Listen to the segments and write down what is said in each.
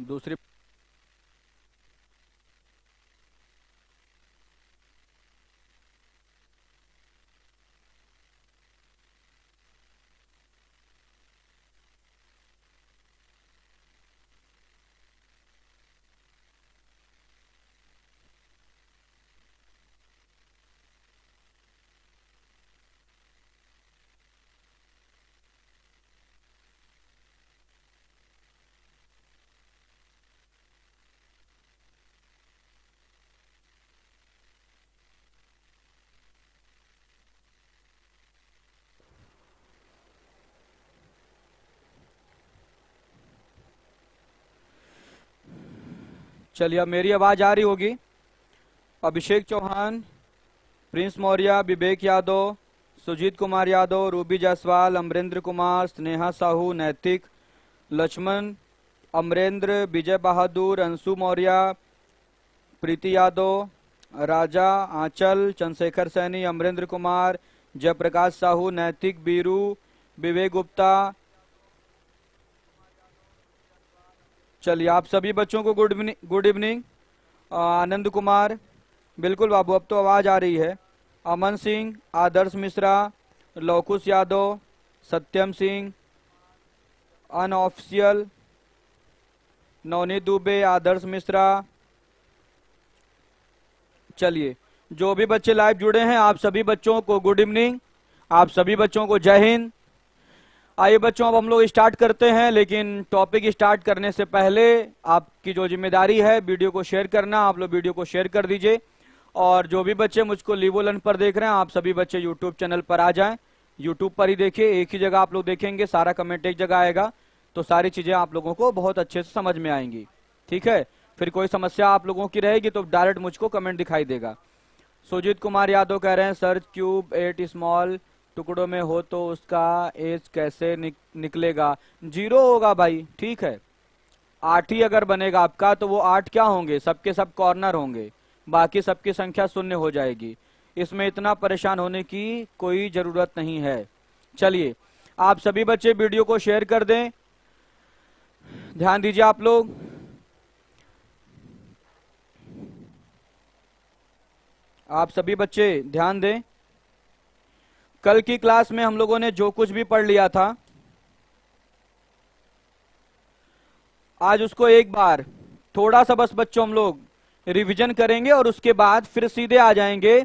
दूसरी चलिए, अब मेरी आवाज आ रही होगी। अभिषेक चौहान, प्रिंस मौर्य, विवेक यादव, सुजीत कुमार यादव, रूबी जायसवाल, अमरेंद्र कुमार, स्नेहा साहू, नैतिक, लक्ष्मण, अमरेंद्र, विजय बहादुर, अंशु मौर्य, प्रीति यादव, राजा, आंचल, चंद्रशेखर सैनी, अमरेंद्र कुमार, जयप्रकाश साहू, नैतिक, बीरू, विवेक गुप्ता। चलिए, आप सभी बच्चों को गुड इवनिंग। आनंद कुमार, बिल्कुल बाबू, अब तो आवाज आ रही है। अमन सिंह, आदर्श मिश्रा, लौकुश यादव, सत्यम सिंह, अनऑफिशियल, नवनीत दुबे, आदर्श मिश्रा। चलिए, जो भी बच्चे लाइव जुड़े हैं, आप सभी बच्चों को गुड इवनिंग, आप सभी बच्चों को जय हिंद। आइए बच्चों, अब हम लोग स्टार्ट करते हैं, लेकिन टॉपिक स्टार्ट करने से पहले आपकी जो जिम्मेदारी है वीडियो को शेयर करना, आप लोग वीडियो को शेयर कर दीजिए। और जो भी बच्चे मुझको लिवोलन पर देख रहे हैं, आप सभी बच्चे यूट्यूब चैनल पर आ जाएं, यूट्यूब पर ही देखिए, एक ही जगह आप लोग देखेंगे, सारा कमेंट एक जगह आएगा, तो सारी चीजें आप लोगों को बहुत अच्छे से समझ में आएंगी। ठीक है, फिर कोई समस्या आप लोगों की रहेगी तो डायरेक्ट मुझको कमेंट दिखाई देगा। सुजीत कुमार यादव कह रहे हैं सर, क्यूब 8 स्मॉल टुकड़ों में हो तो उसका एज कैसे निकलेगा? 0 होगा भाई। ठीक है, 8 ही अगर बनेगा आपका तो वो 8 क्या होंगे, सबके सब कॉर्नर होंगे, बाकी सबकी संख्या 0 हो जाएगी। इसमें इतना परेशान होने की कोई जरूरत नहीं है। चलिए, आप सभी बच्चे वीडियो को शेयर कर दें, ध्यान दीजिए आप लोग। आप सभी बच्चे ध्यान दें। कल की क्लास में हम लोगों ने जो कुछ भी पढ़ लिया था, आज उसको एक बार थोड़ा सा बस बच्चों हम लोग रिवीजन करेंगे और उसके बाद फिर सीधे आ जाएंगे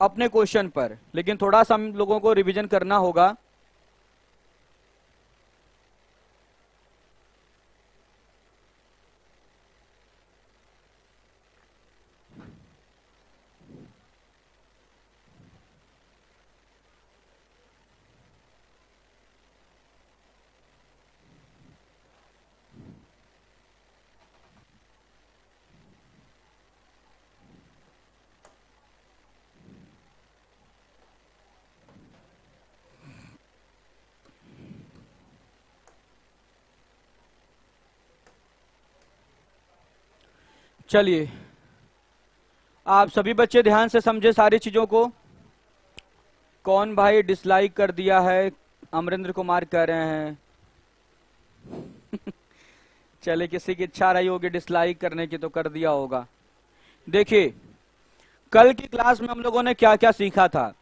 अपने क्वेश्चन पर। लेकिन थोड़ा सा हम लोगों को रिवीजन करना होगा। चलिए, आप सभी बच्चे ध्यान से समझे सारी चीजों को। कौन भाई डिसलाइक कर दिया है? अमरेंद्र कुमार कह रहे हैं। चले, किसी की इच्छा रही होगी डिसलाइक करने की तो कर दिया होगा। देखिए, कल की क्लास में हम लोगों ने क्या क्या सीखा था।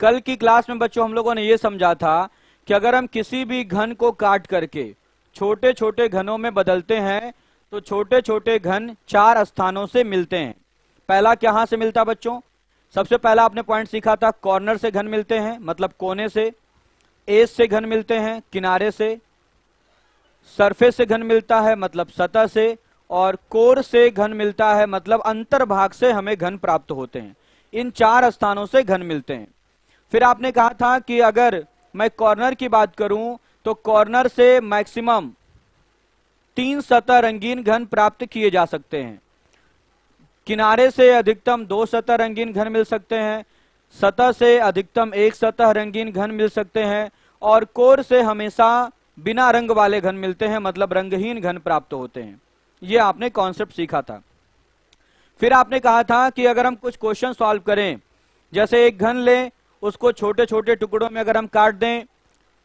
कल की क्लास में बच्चों हम लोगों ने यह समझा था कि अगर हम किसी भी घन को काट करके छोटे छोटे घनों में बदलते हैं तो छोटे छोटे घन 4 स्थानों से मिलते हैं। पहला कहां से मिलता बच्चों? सबसे पहला आपने पॉइंट सीखा था, कॉर्नर से घन मिलते हैं, मतलब कोने से। एज से घन मिलते हैं, किनारे से। सरफेस से घन मिलता है, मतलब सतह से। और कोर से घन मिलता है, मतलब अंतर्भाग से हमें घन प्राप्त होते हैं। इन 4 स्थानों से घन मिलते हैं। फिर आपने कहा था कि अगर मैं कॉर्नर की बात करूं तो कॉर्नर से मैक्सिमम 3 सतह रंगीन घन प्राप्त किए जा सकते हैं। किनारे से अधिकतम 2 सतह रंगीन घन मिल सकते हैं। सतह से अधिकतम 1 सतह रंगीन घन मिल सकते हैं। और कोर से हमेशा बिना रंग वाले घन मिलते हैं, मतलब रंगहीन घन प्राप्त होते हैं। ये आपने कॉन्सेप्ट सीखा था। फिर आपने कहा था कि अगर हम कुछ क्वेश्चन सॉल्व करें, जैसे एक घन लें, उसको छोटे छोटे टुकड़ों में अगर हम काट दें,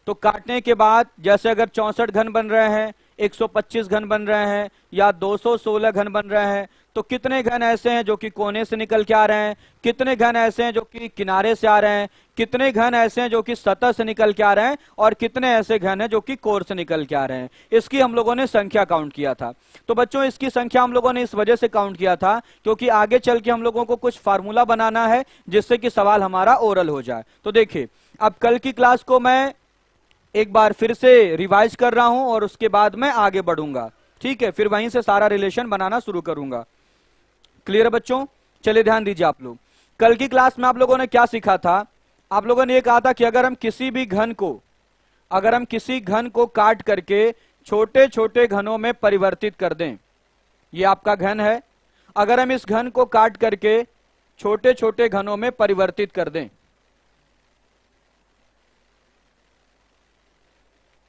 तो काटने के बाद जैसे अगर 64 घन बन रहे हैं, 125 घन बन रहे हैं या 216 घन बन रहे हैं, तो कितने घन ऐसे हैं जो कि कोने से निकल के आ रहे हैं, कितने घन ऐसे हैं जो कि किनारे से आ रहे हैं, कितने घन ऐसे हैं जो कि सतह से निकल के आ रहे हैं, और कितने ऐसे घन हैं जो कि कोर से निकल के आ रहे हैं। इसकी हम लोगों ने संख्या काउंट किया था। तो बच्चों इसकी संख्या हम लोगों ने इस वजह से काउंट किया था क्योंकि आगे चल के हम लोगों को कुछ फार्मूला बनाना है जिससे कि सवाल हमारा ओरल हो जाए। तो देखिए, अब कल की क्लास को मैं एक बार फिर से रिवाइज कर रहा हूं और उसके बाद मैं आगे बढ़ूंगा, ठीक है, फिर वहीं से सारा रिलेशन बनाना शुरू करूंगा। क्लियर है बच्चों? चलिए ध्यान दीजिए आप लोग। कल की क्लास में आप लोगों ने क्या सीखा था? आप लोगों ने ये कहा था कि अगर हम किसी घन को काट करके छोटे छोटे घनों में परिवर्तित कर दें, ये आपका घन है, अगर हम इस घन को काट करके छोटे छोटे घनों में परिवर्तित कर दें,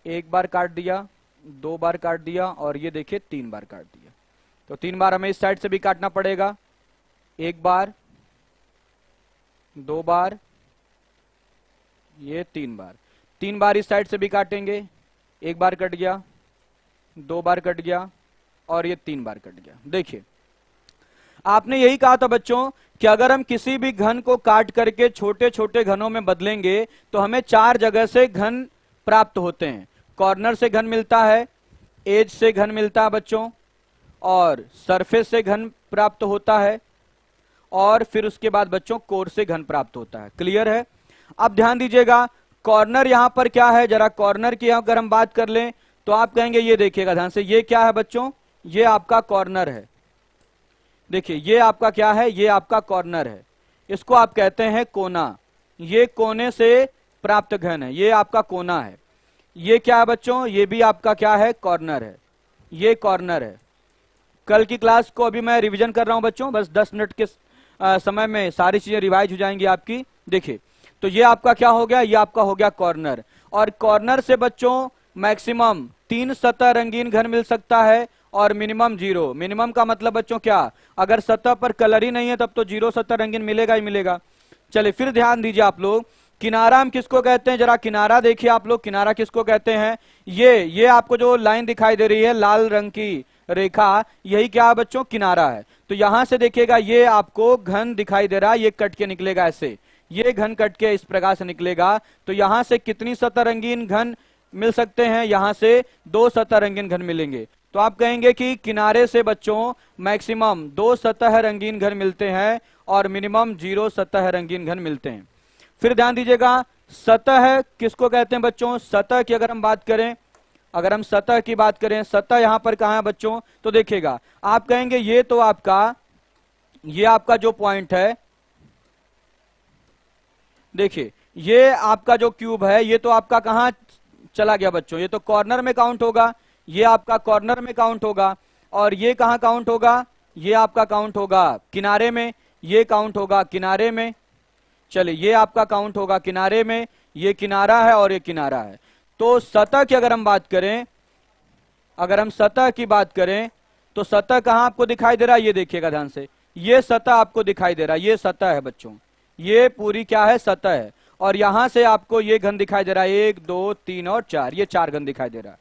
एक बार काट दिया, 2 बार काट दिया, और ये देखिए 3 बार काट दिया, तो 3 बार हमें इस साइड से भी काटना पड़ेगा। 1 बार, 2 बार, ये 3 बार, 3 बार इस साइड से भी काटेंगे, 1 बार कट गया, 2 बार कट गया, और ये 3 बार कट गया। देखिए, आपने यही कहा था बच्चों कि अगर हम किसी भी घन को काट करके छोटे छोटे घनों में बदलेंगे तो हमें 4 जगह से घन प्राप्त होते हैं। कॉर्नर से घन मिलता है, एज से घन मिलता है बच्चों, और सरफेस से घन प्राप्त होता है, और फिर उसके बाद बच्चों कोर से घन प्राप्त होता है। क्लियर है? अब ध्यान दीजिएगा, कॉर्नर यहां पर क्या है, जरा कॉर्नर की अगर हम बात कर लें तो आप कहेंगे, ये देखिएगा ध्यान से, ये क्या है बच्चों? ये आपका कॉर्नर है। देखिए, ये आपका क्या है? ये आपका कॉर्नर है। इसको आप कहते हैं कोना। ये कोने से प्राप्त घन है, ये आपका कोना है। ये क्या है बच्चों? ये भी आपका क्या है? कॉर्नर है। ये कॉर्नर है। कल की क्लास को अभी मैं रिवीजन कर रहा हूं बच्चों, बस 10 मिनट के समय में सारी चीजें रिवाइज हो जाएंगी आपकी। देखिए, तो ये आपका क्या हो गया? ये आपका हो गया कॉर्नर। और कॉर्नर से बच्चों मैक्सिमम 3 सतह रंगीन घन मिल सकता है और मिनिमम 0। मिनिमम का मतलब बच्चों क्या? अगर सतह पर कलर ही नहीं है तब तो 0 सतह रंगीन मिलेगा ही मिलेगा। चलिए फिर ध्यान दीजिए आप लोग, किनारा हम किसको कहते हैं? जरा किनारा देखिए आप लोग, किनारा किसको कहते हैं? ये आपको जो लाइन दिखाई दे रही है लाल रंग की रेखा, यही क्या है बच्चों? किनारा है। तो यहां से देखिएगा, ये आपको घन दिखाई दे रहा है, ये कट के निकलेगा ऐसे, ये घन कट के इस प्रकार से निकलेगा। तो यहां से कितनी सतह रंगीन घन मिल सकते हैं? यहां से 2 सतह रंगीन घन मिलेंगे। तो आप कहेंगे कि किनारे से बच्चों मैक्सिमम 2 सतह रंगीन घन मिलते हैं और मिनिमम 0 सतह रंगीन घन मिलते हैं। फिर ध्यान दीजिएगा, सतह किसको कहते हैं बच्चों? सतह की अगर हम बात करें, अगर हम सतह की बात करें, सतह यहां पर कहां है बच्चों? तो देखिएगा, आप कहेंगे ये तो आपका, ये आपका जो पॉइंट है, देखिए ये आपका जो क्यूब है, ये तो आपका कहां चला गया बच्चों? ये तो कॉर्नर में काउंट होगा, ये आपका कॉर्नर में काउंट होगा। और ये कहां काउंट होगा? ये आपका काउंट होगा किनारे में, ये काउंट होगा किनारे में। चलिए, ये आपका काउंट होगा किनारे में, ये किनारा है और ये किनारा है। तो सतह की अगर हम बात करें, अगर हम सतह की बात करें, तो सतह कहां आपको दिखाई दे रहा है? ये देखिएगा ध्यान से, ये सतह आपको दिखाई दे रहा है, ये सतह है बच्चों, ये पूरी क्या है? सतह है। और यहां से आपको ये घन दिखाई दे रहा है, 1 2 3 और 4, ये 4 घन दिखाई दे रहा है।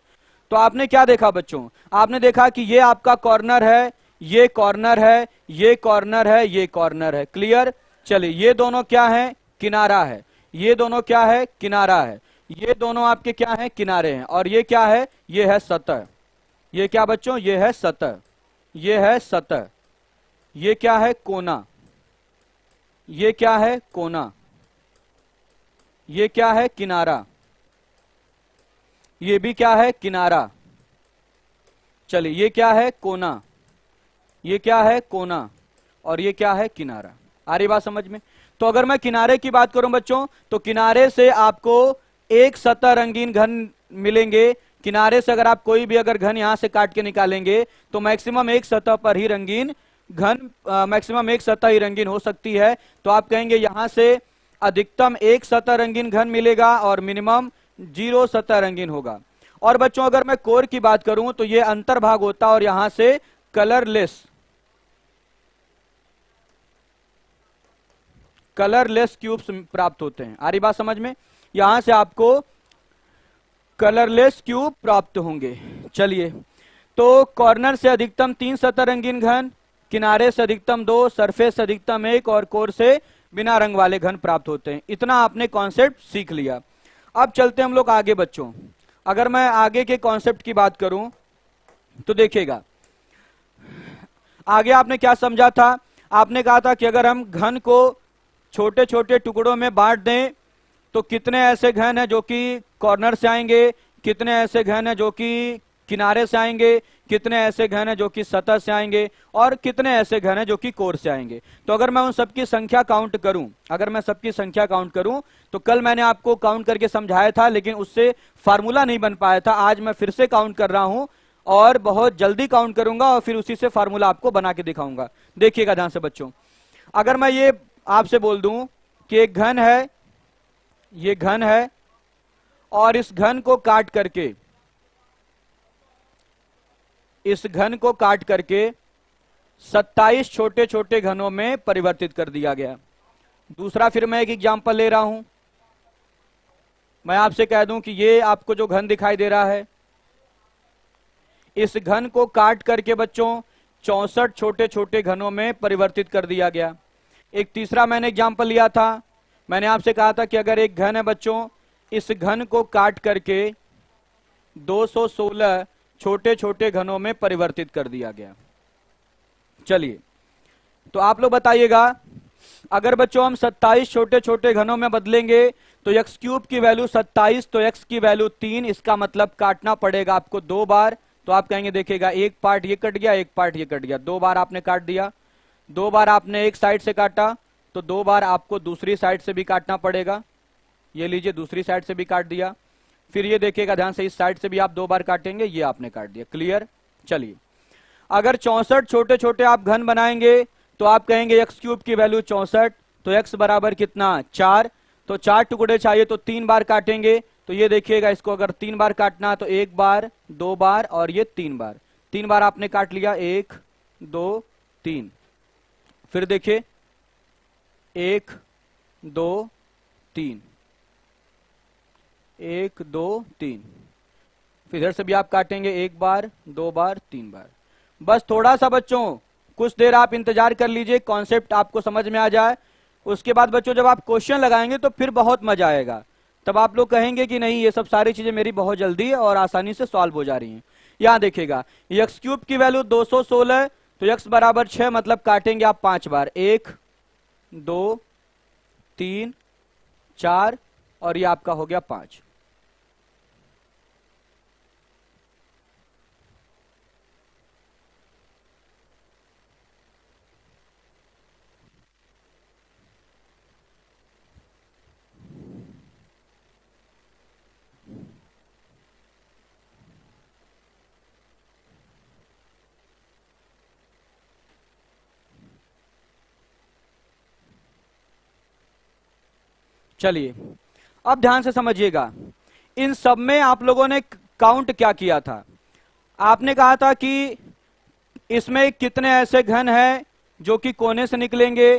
तो आपने क्या देखा बच्चों? आपने देखा कि ये आपका कॉर्नर है, ये कॉर्नर है, ये कॉर्नर है, ये कॉर्नर है। क्लियर? चलिए, ये दोनों क्या है? किनारा है। ये दोनों क्या है? किनारा है। ये दोनों आपके क्या है? किनारे हैं। और ये क्या है? ये है सतह। ये क्या बच्चों? ये है सतह, ये है सतह। ये क्या है? कोना। ये क्या है? कोना। ये क्या है? किनारा। ये भी क्या है? किनारा। चलिए, ये क्या है? कोना। ये क्या है? कोना। और ये क्या है? किनारा। आ रही बात समझ में? तो अगर मैं किनारे की बात करूं बच्चों, तो किनारे से आपको एक सतह रंगीन घन मिलेंगे। किनारे से अगर आप कोई भी अगर घन यहां से काट के निकालेंगे तो मैक्सिमम एक सतह पर ही रंगीन घन, मैक्सिमम एक सतह ही रंगीन हो सकती है। तो आप कहेंगे यहां से अधिकतम एक सतह रंगीन घन मिलेगा और मिनिमम 0 सतह रंगीन होगा। और बच्चों अगर मैं कोर की बात करूं तो ये अंतर्भाग होता है और यहां से कलरलेस क्यूब्स प्राप्त होते हैं। आ रही बात समझ में? यहां से आपको कलरलेस क्यूब प्राप्त होंगे। चलिए, तो कॉर्नर से अधिकतम 3 सतह रंगीन घन, किनारे से अधिकतम 2, सरफेस से अधिकतम 1 और कोर से बिना रंग वाले घन प्राप्त होते हैं। इतना आपने कॉन्सेप्ट सीख लिया। अब चलते हम लोग आगे बच्चों। अगर मैं आगे के कॉन्सेप्ट की बात करूं तो देखिएगा, आगे आपने क्या समझा था। आपने कहा था कि अगर हम घन को छोटे छोटे टुकड़ों में बांट दें तो कितने ऐसे घन हैं जो कि कॉर्नर से आएंगे, कितने ऐसे घन हैं जो कि किनारे से आएंगे, कितने ऐसे घन हैं जो कि सतह से आएंगे और कितने ऐसे घन हैं जो कि कोर से आएंगे। तो अगर मैं उन सबकी संख्या काउंट करूं, अगर मैं सबकी संख्या काउंट करूं तो कल मैंने आपको काउंट करके समझाया था, लेकिन उससे फार्मूला नहीं बन पाया था। आज मैं फिर से काउंट कर रहा हूं और बहुत जल्दी काउंट करूंगा और फिर उसी से फार्मूला आपको बना के दिखाऊंगा। देखिएगा ध्यान से बच्चों, अगर मैं ये आपसे बोल दूं कि एक घन है, ये घन है और इस घन को काट करके, इस घन को काट करके 27 छोटे छोटे घनों में परिवर्तित कर दिया गया। दूसरा फिर मैं एक एग्जांपल ले रहा हूं। मैं आपसे कह दूं कि ये आपको जो घन दिखाई दे रहा है, इस घन को काट करके बच्चों 64 छोटे छोटे घनों में परिवर्तित कर दिया गया। एक तीसरा मैंने एग्जांपल लिया था। मैंने आपसे कहा था कि अगर एक घन है बच्चों, इस घन को काट करके 216 छोटे छोटे घनों में परिवर्तित कर दिया गया। चलिए, तो आप लोग बताइएगा, अगर बच्चों हम 27 छोटे छोटे घनों में बदलेंगे तो x क्यूब की वैल्यू 27, तो x की वैल्यू 3, इसका मतलब काटना पड़ेगा आपको 2 बार। तो आप कहेंगे देखिएगा, एक पार्ट ये कट गया, एक पार्ट ये कट गया, 2 बार आपने काट दिया। 2 बार आपने एक साइड से काटा तो 2 बार आपको दूसरी साइड से भी काटना पड़ेगा। ये लीजिए, दूसरी साइड से भी काट दिया। फिर ये देखिएगा ध्यान से, इस साइड से भी आप 2 बार काटेंगे, ये आपने काट दिया। क्लियर। चलिए, अगर 64 छोटे छोटे आप घन बनाएंगे तो आप कहेंगे x क्यूब की वैल्यू 64, तो x बराबर कितना 4, तो 4 टुकड़े चाहिए तो 3 बार काटेंगे। तो ये देखिएगा, इसको अगर 3 बार काटना तो 1 बार, 2 बार और ये 3 बार। 3 बार आपने काट लिया, 1 2 3। फिर देखिए 1 2 3, 1 2 3। फिर इधर से भी आप काटेंगे, 1 बार, 2 बार, 3 बार। बस थोड़ा सा बच्चों कुछ देर आप इंतजार कर लीजिए, कॉन्सेप्ट आपको समझ में आ जाए। उसके बाद बच्चों जब आप क्वेश्चन लगाएंगे तो फिर बहुत मजा आएगा। तब आप लोग कहेंगे कि नहीं, ये सब सारी चीजें मेरी बहुत जल्दी और आसानी से सॉल्व हो जा रही हैं। यहां देखिएगा, x क्यूब की वैल्यू 216, तो x बराबर 6, मतलब काटेंगे आप 5 बार, 1 2 3 4 और ये आपका हो गया 5। चलिए, अब ध्यान से समझिएगा, इन सब में आप लोगों ने काउंट क्या किया था। आपने कहा था कि इसमें कितने ऐसे घन हैं जो कि कोने से निकलेंगे,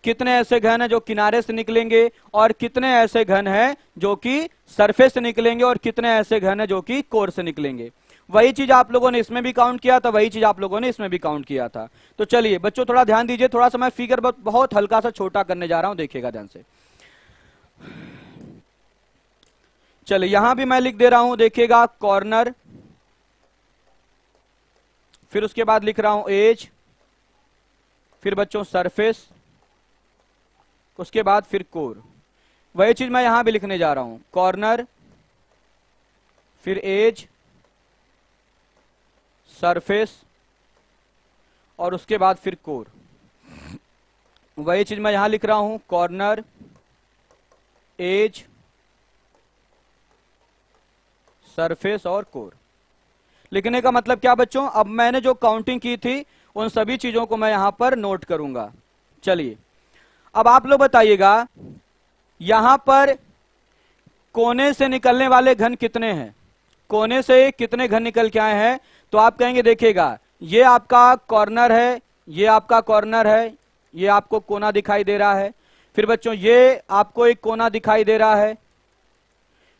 कितने ऐसे घन हैं जो किनारे से निकलेंगे और कितने ऐसे घन हैं जो कि सरफेस से निकलेंगे और कितने ऐसे घन हैं जो कि कोर से निकलेंगे। वही चीज आप लोगों ने इसमें भी काउंट किया था, वही चीज आप लोगों ने इसमें भी काउंट किया था। तो चलिए बच्चों थोड़ा ध्यान दीजिए, थोड़ा सा मैं फिगर बहुत हल्का सा छोटा करने जा रहा हूं, देखिएगा ध्यान से। चलिए, यहां भी मैं लिख दे रहा हूं, देखिएगा कॉर्नर, फिर उसके बाद लिख रहा हूं एज, फिर बच्चों सरफेस, उसके बाद फिर कोर। वही चीज मैं यहां भी लिखने जा रहा हूं, कॉर्नर, फिर एज, सरफेस और उसके बाद फिर कोर। वही चीज मैं यहां लिख रहा हूं, कॉर्नर, एज, सरफेस और कोर। लिखने का मतलब क्या बच्चों, अब मैंने जो काउंटिंग की थी उन सभी चीजों को मैं यहां पर नोट करूंगा। चलिए, अब आप लोग बताइएगा, यहां पर कोने से निकलने वाले घन कितने हैं, कोने से कितने घन निकल के आए हैं। तो आप कहेंगे देखिएगा, ये आपका कॉर्नर है, ये आपका कॉर्नर है, ये आपको कोना दिखाई दे रहा है। फिर बच्चों ये आपको एक कोना दिखाई दे रहा है,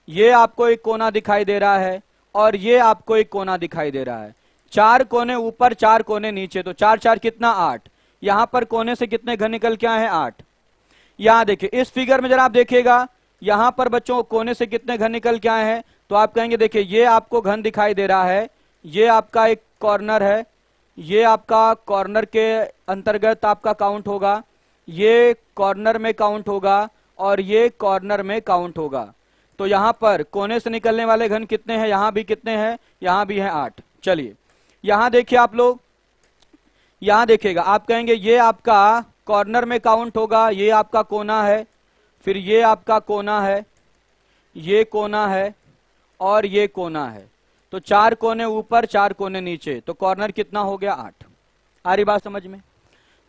ये आपको एक कोना दिखाई दे रहा है और ये आपको एक कोना दिखाई दे रहा है। 4 कोने ऊपर 4 कोने नीचे, तो 4 4 कितना 8। यहां पर कोने से कितने घन निकल के आए हैं 8। यहां देखिए इस फिगर में जरा आप देखिएगा, यहां पर बच्चों कोने से कितने घन निकल के आए हैं, तो आप कहेंगे देखिए ये आपको घन दिखाई दे रहा है, ये आपका एक कॉर्नर है, ये आपका कॉर्नर के अंतर्गत आपका काउंट होगा, ये कॉर्नर में काउंट होगा और ये कॉर्नर में काउंट होगा। तो यहां पर कोने से निकलने वाले घन कितने हैं, यहां भी कितने हैं, यहां भी हैं 8। चलिए यहां देखिए आप लोग, यहां देखिएगा आप कहेंगे ये आपका कॉर्नर में काउंट होगा, ये आपका कोना है, फिर ये आपका कोना है, ये कोना है और ये कोना है। तो 4 कोने ऊपर 4 कोने नीचे, तो कॉर्नर कितना हो गया 8। आ रही बात समझ में?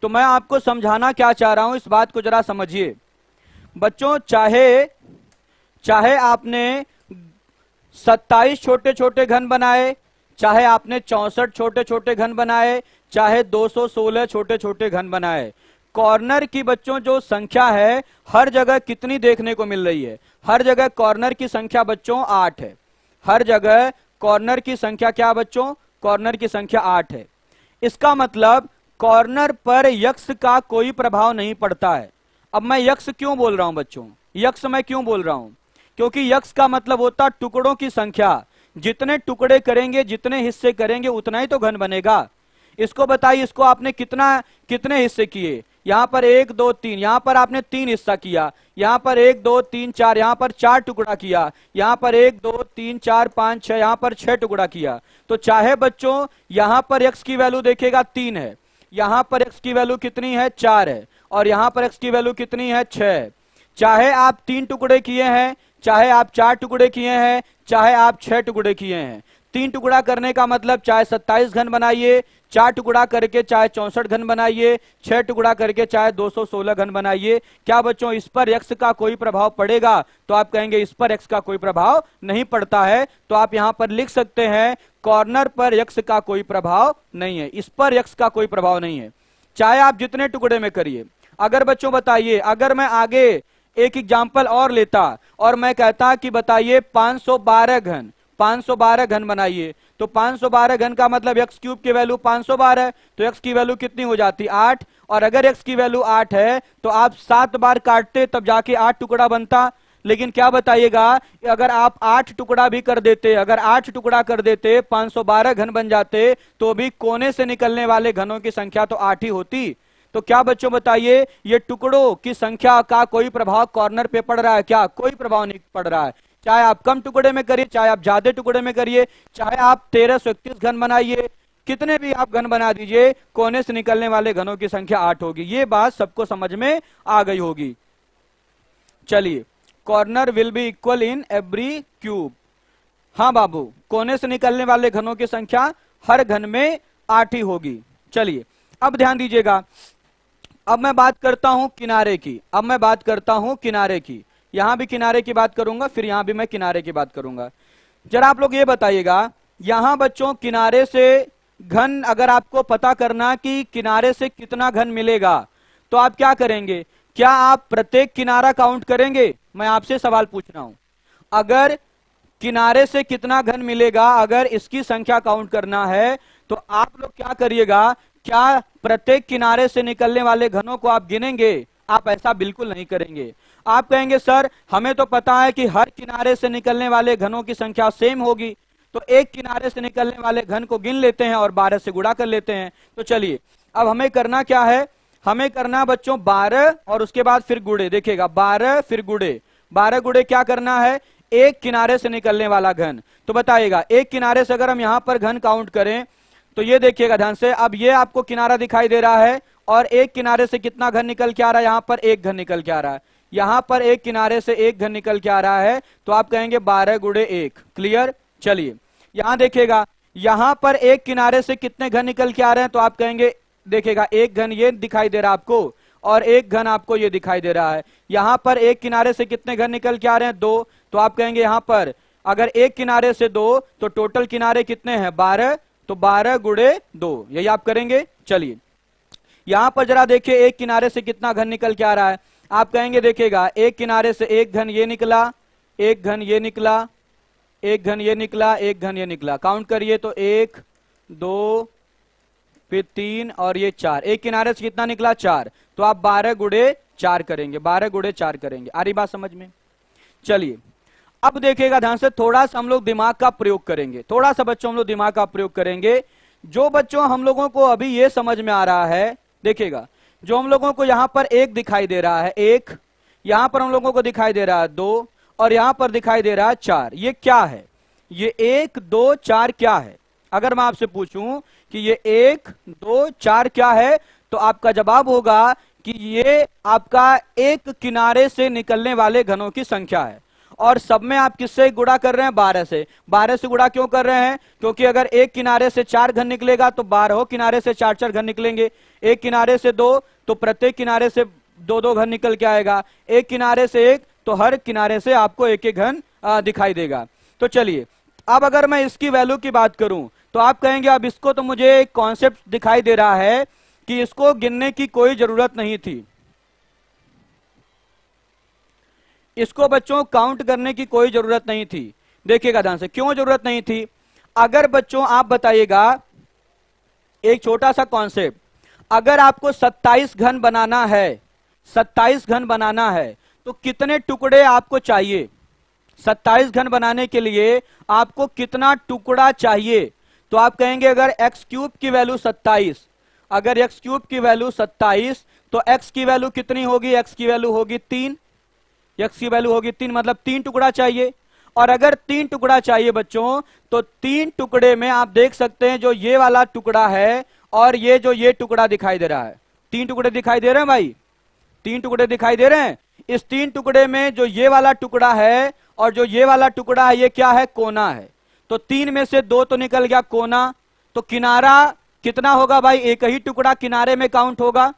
तो मैं आपको समझाना क्या चाह रहा हूं, इस बात को जरा समझिए बच्चों। चाहे आपने 27 छोटे छोटे घन बनाए, चाहे आपने 64 छोटे छोटे घन बनाए, चाहे 216 छोटे छोटे घन बनाए, कॉर्नर की बच्चों जो संख्या है हर जगह कितनी देखने को मिल रही है, हर जगह कॉर्नर की संख्या बच्चों 8 है। हर जगह कॉर्नर की संख्या क्या बच्चों, कॉर्नर की संख्या 8 है। इसका मतलब कॉर्नर पर यक्स का कोई प्रभाव नहीं पड़ता है। अब मैं यक्स क्यों बोल रहा हूं बच्चों, यक्स मैं क्यों बोल रहा हूं, क्योंकि यक्स का मतलब होता टुकड़ों की संख्या। जितने टुकड़े करेंगे, जितने हिस्से करेंगे, उतना ही तो घन बनेगा। इसको बताइए, इसको आपने कितने हिस्से किए, यहां पर 1 2 3, यहां पर आपने 3 हिस्सा किया, यहां पर 1 2 3 4, यहां पर 4 टुकड़ा किया, यहां पर 1 2 3 4 5 6, यहां पर 6 टुकड़ा किया। तो चाहे बच्चों यहां पर x की वैल्यू देखेगा 3 है, यहां पर x की वैल्यू कितनी है 4 है, और यहां पर x की वैल्यू कितनी है 6 है। चाहे आप 3 टुकड़े किए हैं, चाहे आप 4 टुकड़े किए हैं, चाहे आप 6 टुकड़े किए हैं, 3 टुकड़ा करने का मतलब चाहे 27 घन बनाइए, 4 टुकड़ा करके चाहे 64 घन बनाइए, 6 टुकड़ा करके चाहे 216 घन बनाइए। क्या बच्चों इस पर x का कोई प्रभाव पड़ेगा, तो आप कहेंगे इस पर x का कोई प्रभाव नहीं पड़ता है। तो आप यहां पर लिख सकते हैं कॉर्नर पर x का कोई प्रभाव नहीं है, इस पर x का कोई प्रभाव नहीं है, चाहे आप जितने टुकड़े में करिए। अगर बच्चों बताइए, अगर मैं आगे एक एग्जाम्पल और लेता और मैं कहता कि बताइए 512 घन, 512 घन बनाइए, तो 512 घन का मतलब x क्यूब की वैल्यू 512 है, तो x की वैल्यू कितनी हो जाती 8। और अगर x की वैल्यू 8 है तो आप 7 बार काटते तब जाके 8 टुकड़ा बनता। लेकिन क्या बताइएगा, अगर आप 8 टुकड़ा भी कर देते, अगर 8 टुकड़ा कर देते 512 घन बन जाते, तो भी कोने से निकलने वाले घनों की संख्या तो 8 ही होती। तो क्या बच्चों बताइए ये टुकड़ों की संख्या का कोई प्रभाव कॉर्नर पे पड़ रहा है क्या, कोई प्रभाव नहीं पड़ रहा है। चाहे आप कम टुकड़े में करिए, चाहे आप ज्यादा टुकड़े में करिए, चाहे आप 1331 घन बनाइए, कितने भी आप घन बना दीजिए, कोने से निकलने वाले घनों की संख्या 8 होगी। ये बात सबको समझ में आ गई होगी। चलिए, corner will be equal in every cube. हाँ बाबू, कोने से निकलने वाले घनों की संख्या हर घन में 8 ही होगी। चलिए अब ध्यान दीजिएगा, अब मैं बात करता हूं किनारे की, अब मैं बात करता हूं किनारे की। यहां भी किनारे की बात करूंगा, फिर यहां भी मैं किनारे की बात करूंगा। जरा आप लोग ये बताइएगा, यहां बच्चों किनारे से घन अगर आपको पता करना कि किनारे से कितना घन मिलेगा, तो आप क्या करेंगे, क्या आप प्रत्येक किनारा काउंट करेंगे? मैं आपसे सवाल पूछ रहा हूं, अगर किनारे से कितना घन मिलेगा, अगर इसकी संख्या काउंट करना है, तो आप लोग क्या करिएगा, क्या प्रत्येक किनारे से निकलने वाले घनों को आप गिनेंगे? आप ऐसा बिल्कुल नहीं करेंगे। आप कहेंगे सर हमें तो पता है कि हर किनारे से निकलने वाले घनों की संख्या सेम होगी, तो एक किनारे से निकलने वाले घन को गिन लेते हैं और 12 से गुणा कर लेते हैं। तो चलिए अब हमें करना क्या है, हमें करना बच्चों 12 और उसके बाद फिर गुणे। देखिएगा 12 फिर गुणे, 12 गुणे क्या करना है, एक किनारे से निकलने वाला घन। तो बताइएगा एक किनारे से अगर हम यहां पर घन काउंट करें, तो ये देखिएगा ध्यान से, अब ये आपको किनारा दिखाई दे रहा है और एक किनारे से कितना घन निकल के आ रहा है, यहां पर एक घन निकल के आ रहा है, यहां पर एक किनारे से एक घन निकल के आ रहा है, तो आप कहेंगे 12 गुणे 1। क्लियर? चलिए यहां देखिएगा, यहां पर एक किनारे से कितने घन निकल के आ रहे हैं, तो आप कहेंगे देखिएगा एक घन ये दिखाई दे रहा है आपको और एक घन आपको ये दिखाई दे रहा है। यहां पर एक किनारे से कितने घन निकल के आ रहे हैं, 2, तो आप कहेंगे यहां पर अगर एक किनारे से 2 तो टोटल किनारे कितने हैं 12, तो 12 गुणे 2, यही आप करेंगे। चलिए यहां पर जरा देखिए एक किनारे से कितना घन निकल के आ रहा है, आप कहेंगे देखिएगा एक किनारे से एक घन ये निकला, एक घन ये निकला, एक घन ये निकला, एक घन ये निकला, काउंट करिए तो 1 2 फिर 3 और ये 4, एक किनारे से कितना निकला 4, तो आप 12 गुणे 4 करेंगे, 12 गुणे 4 करेंगे। आ रही बात समझ में? चलिए अब देखिएगा ध्यान से, थोड़ा सा हम लोग दिमाग का प्रयोग करेंगे, थोड़ा सा बच्चों हम लोग दिमाग का प्रयोग करेंगे। जो बच्चों हम लोगों को अभी ये समझ में आ रहा है, देखिएगा जो हम लोगों को यहां पर 1 दिखाई दे रहा है, 1 यहां पर हम लोगों को दिखाई दे रहा है 2 और यहां पर दिखाई दे रहा है 4, ये क्या है? ये 1 2 4 क्या है? अगर मैं आपसे पूछूं कि ये 1 2 4 क्या है, तो आपका जवाब होगा कि ये आपका एक किनारे से निकलने वाले घनों की संख्या है। और सब में आप किससे गुणा कर रहे हैं? 12 से। 12 से गुणा क्यों कर रहे हैं? क्योंकि अगर एक किनारे से 4 घन निकलेगा तो 12 किनारे से 4 घन निकलेंगे, एक किनारे से 2 तो प्रत्येक किनारे से 2 घन निकल के आएगा, एक किनारे से 1 तो हर किनारे से आपको एक एक घन दिखाई देगा। तो चलिए अब अगर मैं इसकी वैल्यू की बात करूं तो आप कहेंगे अब इसको तो मुझे एक कॉन्सेप्ट दिखाई दे रहा है कि इसको गिनने की कोई जरूरत नहीं थी, इसको बच्चों काउंट करने की कोई जरूरत नहीं थी। देखिएगा ध्यान से, क्यों जरूरत नहीं थी? अगर बच्चों आप बताइएगा एक छोटा सा कॉन्सेप्ट, अगर आपको 27 घन बनाना है, 27 घन बनाना है तो कितने टुकड़े आपको चाहिए? 27 घन बनाने के लिए आपको कितना टुकड़ा चाहिए? तो आप कहेंगे अगर x क्यूब की वैल्यू 27, अगर x क्यूब की वैल्यू 27 तो x की वैल्यू कितनी होगी? x की वैल्यू होगी 3, x की वैल्यू होगी 3, मतलब 3 टुकड़ा चाहिए। और अगर 3 टुकड़ा चाहिए बच्चों तो 3 टुकड़े में आप देख सकते हैं जो ये वाला टुकड़ा है और ये जो ये टुकड़ा दिखाई दे रहा है, 3 टुकड़े दिखाई दे रहे हैं भाई, 3 टुकड़े दिखाई दे रहे हैं। इस 3 टुकड़े में जो ये वाला टुकड़ा है और जो ये वाला टुकड़ा है ये क्या है? कोना है। तो 3 में से 2 तो निकल गया कोना, तो किनारा कितना होगा भाई? एक ही टुकड़ा किनारे में काउंट होगा,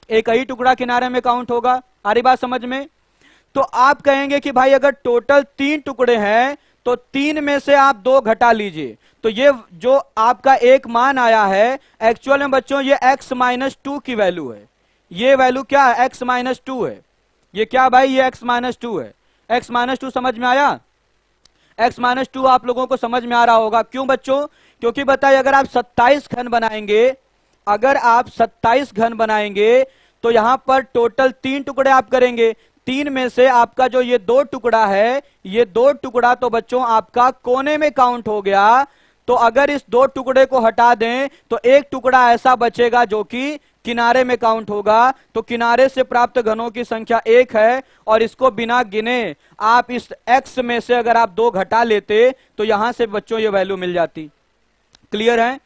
एक ही टुकड़ा किनारे में काउंट होगा। आ रही बात समझ में? तो आप कहेंगे कि भाई अगर टोटल 3 टुकड़े हैं तो 3 में से आप 2 घटा लीजिए, तो ये जो आपका एक मान आया है एक्चुअल में बच्चों ये x-2 की वैल्यू है। ये वैल्यू क्या है? x-2 है। ये क्या भाई? ये x-2 है। x-2 समझ में आया? x-2 आप लोगों को समझ में आ रहा होगा। क्यों बच्चों? क्योंकि बताइए अगर आप 27 घन बनाएंगे, अगर आप 27 घन बनाएंगे तो यहां पर टोटल 3 टुकड़े आप करेंगे, 3 में से आपका जो ये 2 टुकड़ा है, ये 2 टुकड़ा तो बच्चों आपका कोने में काउंट हो गया। तो अगर इस 2 टुकड़े को हटा दें तो एक टुकड़ा ऐसा बचेगा जो कि किनारे में काउंट होगा। तो किनारे से प्राप्त घनों की संख्या 1 है और इसको बिना गिने आप इस x में से अगर आप 2 घटा लेते तो यहां से बच्चों ये वैल्यू मिल जाती। क्लियर है?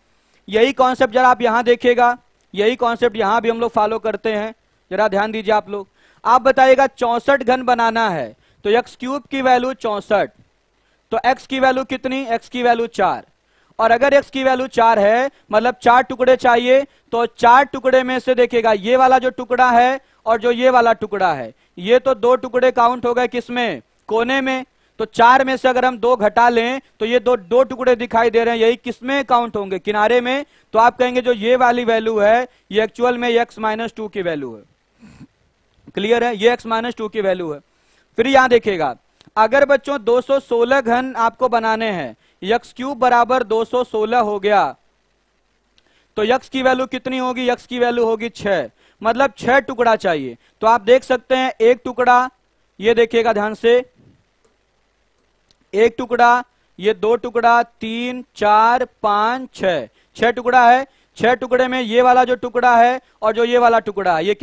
यही कॉन्सेप्ट जरा आप यहां देखिएगा, यही कॉन्सेप्ट यहां भी हम लोग फॉलो करते हैं, जरा ध्यान दीजिए आप लोग। आप बताइएगा 64 घन बनाना है तो x क्यूब की वैल्यू 64, तो x की वैल्यू कितनी? x की वैल्यू 4, और अगर x की वैल्यू 4 है मतलब 4 टुकड़े चाहिए, तो 4 टुकड़े में से देखिएगा ये वाला जो टुकड़ा है और जो ये वाला टुकड़ा है, ये तो 2 टुकड़े काउंट हो गए किसमें? कोने में। तो 4 में से अगर हम 2 घटा लें तो ये दो टुकड़े दिखाई दे रहे हैं, यही किसमें काउंट होंगे? किनारे में। तो आप कहेंगे जो ये वाली वैल्यू है ये एक्चुअल में x-2 की वैल्यू है। क्लियर है? ये x-2 की वैल्यू है। फिर यहां देखिएगा अगर बच्चों 216 घन आपको बनाने हैं, x क्यूब बराबर 216 हो गया, तो x की वैल्यू कितनी होगी? x की वैल्यू होगी 6, मतलब 6 टुकड़ा चाहिए। तो आप देख सकते हैं एक टुकड़ा, ये देखिएगा ध्यान से, एक टुकड़ा, ये 2 टुकड़ा, 3 4 5 6, 6 टुकड़ा है। 6 टुकड़े में ये वाला जो टुकड़ा है और जो ये वाला टुकड़ा है ये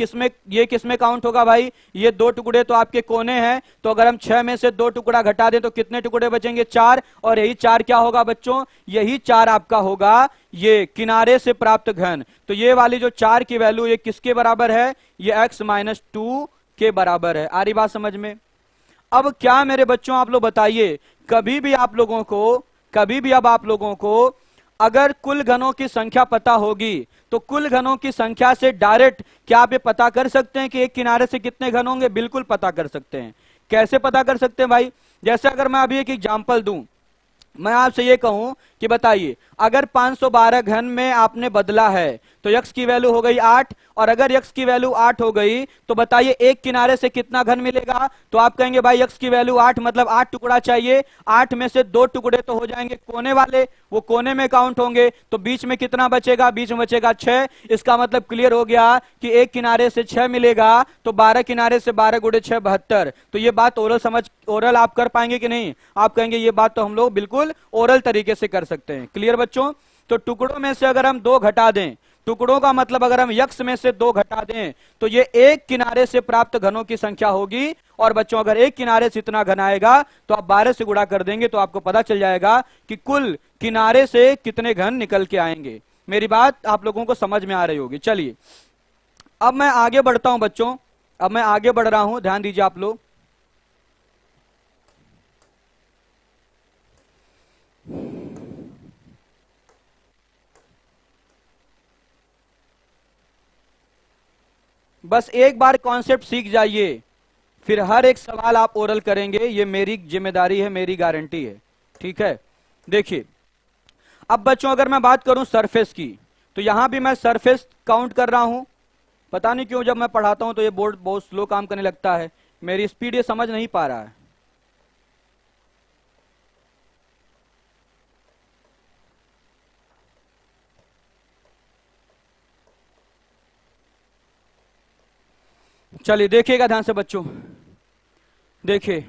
किसमें काउंट होगा भाई? ये 2 टुकड़े तो आपके कोने हैं। तो अगर हम 6 में से 2 टुकड़ा घटा दें तो कितने टुकड़े बचेंगे? 4, और यही 4 क्या होगा बच्चों? यही 4 आपका होगा ये किनारे से प्राप्त घन। तो ये वाली जो 4 की वैल्यू ये किसके बराबर है? ये x-2 के बराबर है। आ रही बात समझ में? अब क्या मेरे बच्चों आप लोग बताइए, कभी भी आप लोगों को अगर कुल घनों की संख्या पता होगी तो कुल घनों की संख्या से डायरेक्ट क्या आप ये पता कर सकते हैं कि एक किनारे से कितने घन होंगे? बिल्कुल पता कर सकते हैं। कैसे पता कर सकते हैं भाई? जैसे अगर मैं अभी एक एग्जांपल दूं, मैं आपसे ये कहूं कि बताइए अगर 512 घन में आपने बदला है तो यक्स की वैल्यू हो गई 8, और अगर यक्स की वैल्यू 8 हो गई तो बताइए एक किनारे से कितना घन मिलेगा। तो आप कहेंगे भाई यक्स की वैल्यू 8 मतलब 8 टुकड़ा चाहिए, 8 में से 2 टुकड़े तो हो जाएंगे कोने वाले, वो कोने में काउंट होंगे, तो बीच में कितना बचेगा, बीच में बचेगा 6। इसका मतलब क्लियर हो गया कि एक किनारे से 6 मिलेगा, तो 12 किनारे से 12 गुणे 6 72। तो ये बात ओरल आप कर पाएंगे कि नहीं? आप कहेंगे ये बात तो हम लोग बिल्कुल ओरल तरीके से कर सकते हैं। क्लियर बच्चों? तो टुकड़ों में से अगर हम 2 घटा दें, टुकड़ों का मतलब अगर हम यक्स में से 2 घटा दें तो ये एक किनारे से प्राप्त घनों की संख्या होगी। और बच्चों अगर एक किनारे से इतना घन आएगा तो आप 12 से गुणा कर देंगे तो आपको पता चल जाएगा कि कुल किनारे से कितने घन निकल के आएंगे। मेरी बात आप लोगों को समझ में आ रही होगी। चलिए अब मैं आगे बढ़ता हूं बच्चों, अब मैं आगे बढ़ रहा हूं, ध्यान दीजिए आप लोग। बस एक बार कॉन्सेप्ट सीख जाइए, फिर हर एक सवाल आप ओरल करेंगे, ये मेरी जिम्मेदारी है, मेरी गारंटी है। ठीक है? देखिए अब बच्चों अगर मैं बात करूं सरफेस की, तो यहां भी मैं सरफेस काउंट कर रहा हूं। पता नहीं क्यों जब मैं पढ़ाता हूं तो ये बोर्ड बहुत स्लो काम करने लगता है, मेरी स्पीड ये समझ नहीं पा रहा है। चलिए देखिएगा ध्यान से बच्चों, देखिए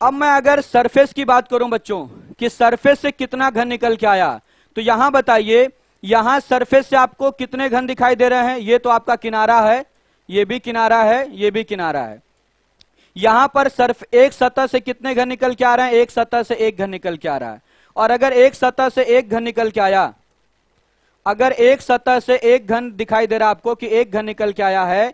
अब मैं अगर सरफेस की बात करूं बच्चों कि सरफेस से कितना घन निकल के आया, तो यहां बताइए यहां सरफेस से आपको कितने घन दिखाई दे रहे हैं? ये तो आपका किनारा है, ये भी किनारा है, ये भी किनारा है। यहां पर एक सतह से कितने घन निकल के आ रहे हैं? एक सतह से एक घन निकल के आ रहा है। और अगर एक सतह से एक घन निकल के आया, अगर एक सतह से एक घन दिखाई दे रहा है आपको कि एक घन निकल के आया है,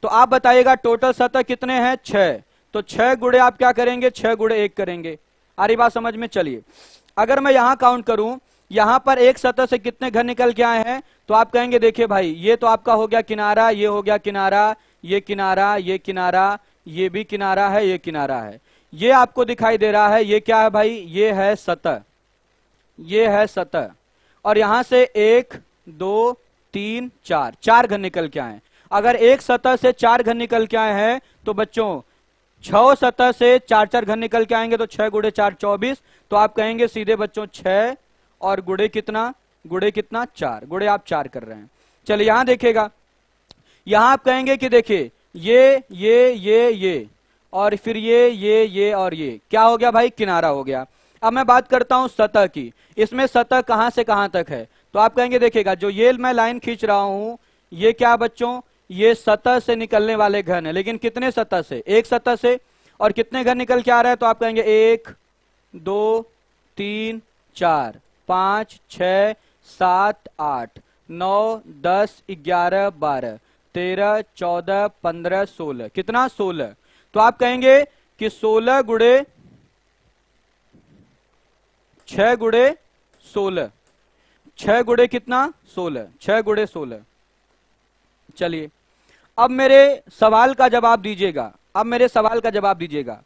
तो आप बताइएगा टोटल सतह कितने हैं? 6। तो 6 गुणे आप क्या करेंगे? 6 गुणे 1 करेंगे। आ रही बात समझ में? चलिए अगर मैं यहां काउंट करूं, यहां पर एक सतह से कितने घन निकल के आए हैं, तो आप कहेंगे देखिए भाई ये तो आपका हो गया किनारा, ये हो गया किनारा, ये किनारा, ये किनारा, ये भी किनारा है, ये किनारा है, ये आपको दिखाई दे रहा है, ये क्या है भाई? ये है सतह, ये है सतह। और यहां से 1 2 3 4 4 घन निकल के आए। अगर एक सतह से 4 घन निकल के आए हैं तो बच्चों 6 सतह से 4 4 घन निकल के आएंगे, तो 6 गुणे 4 24। तो आप कहेंगे सीधे बच्चों 6 और गुणे कितना? गुणे कितना? 4। गुणे आप 4 कर रहे हैं। चलिए यहां देखिएगा, यहां आप कहेंगे कि देखिए ये और फिर ये और ये क्या हो गया भाई? किनारा हो गया। अब मैं बात करता हूं सतह की, इसमें सतह कहां से कहां तक है? तो आप कहेंगे देखिएगा जो ये मैं लाइन खींच रहा हूं, ये क्या बच्चों? ये सतह से निकलने वाले घन है, लेकिन कितने सतह से? एक सतह से। और कितने घन निकल के आ रहा है? तो आप कहेंगे 1 2 3 4 5 6 7 8 9 10 11 12 13 14 15 16। कितना? 16। तो आप कहेंगे कि 16 गुणे 6 गुणे 16, 6 गुणे कितना? 16, 6 गुणे 16। चलिए अब मेरे सवाल का जवाब दीजिएगा, अब मेरे सवाल का जवाब दीजिएगा।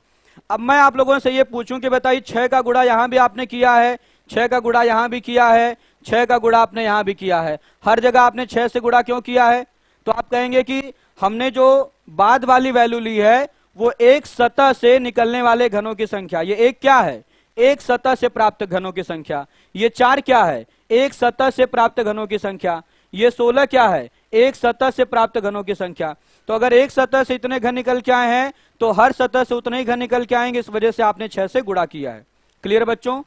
अब मैं आप लोगों से ये पूछूं कि बताइए 6 का गुणा यहां भी आपने किया है, 6 का गुणा यहां भी किया है, 6 का गुणा आपने यहां भी किया है, हर जगह आपने 6 से गुणा क्यों किया है? तो आप कहेंगे कि हमने जो बाद वाली वैल्यू ली है वो एक सतह से निकलने वाले घनों की संख्या, ये एक क्या है? एक सतह से प्राप्त घनों की संख्या। ये 4 क्या है? एक सतह से प्राप्त घनों की संख्या। ये 16 क्या है? एक सतह से प्राप्त घनों की संख्या। तो अगर एक सतह से इतने घन निकल के आए हैं तो हर सतह से उतने ही घन निकल के आएंगे, इस वजह से आपने 6 से गुणा किया है। क्लियर बच्चों?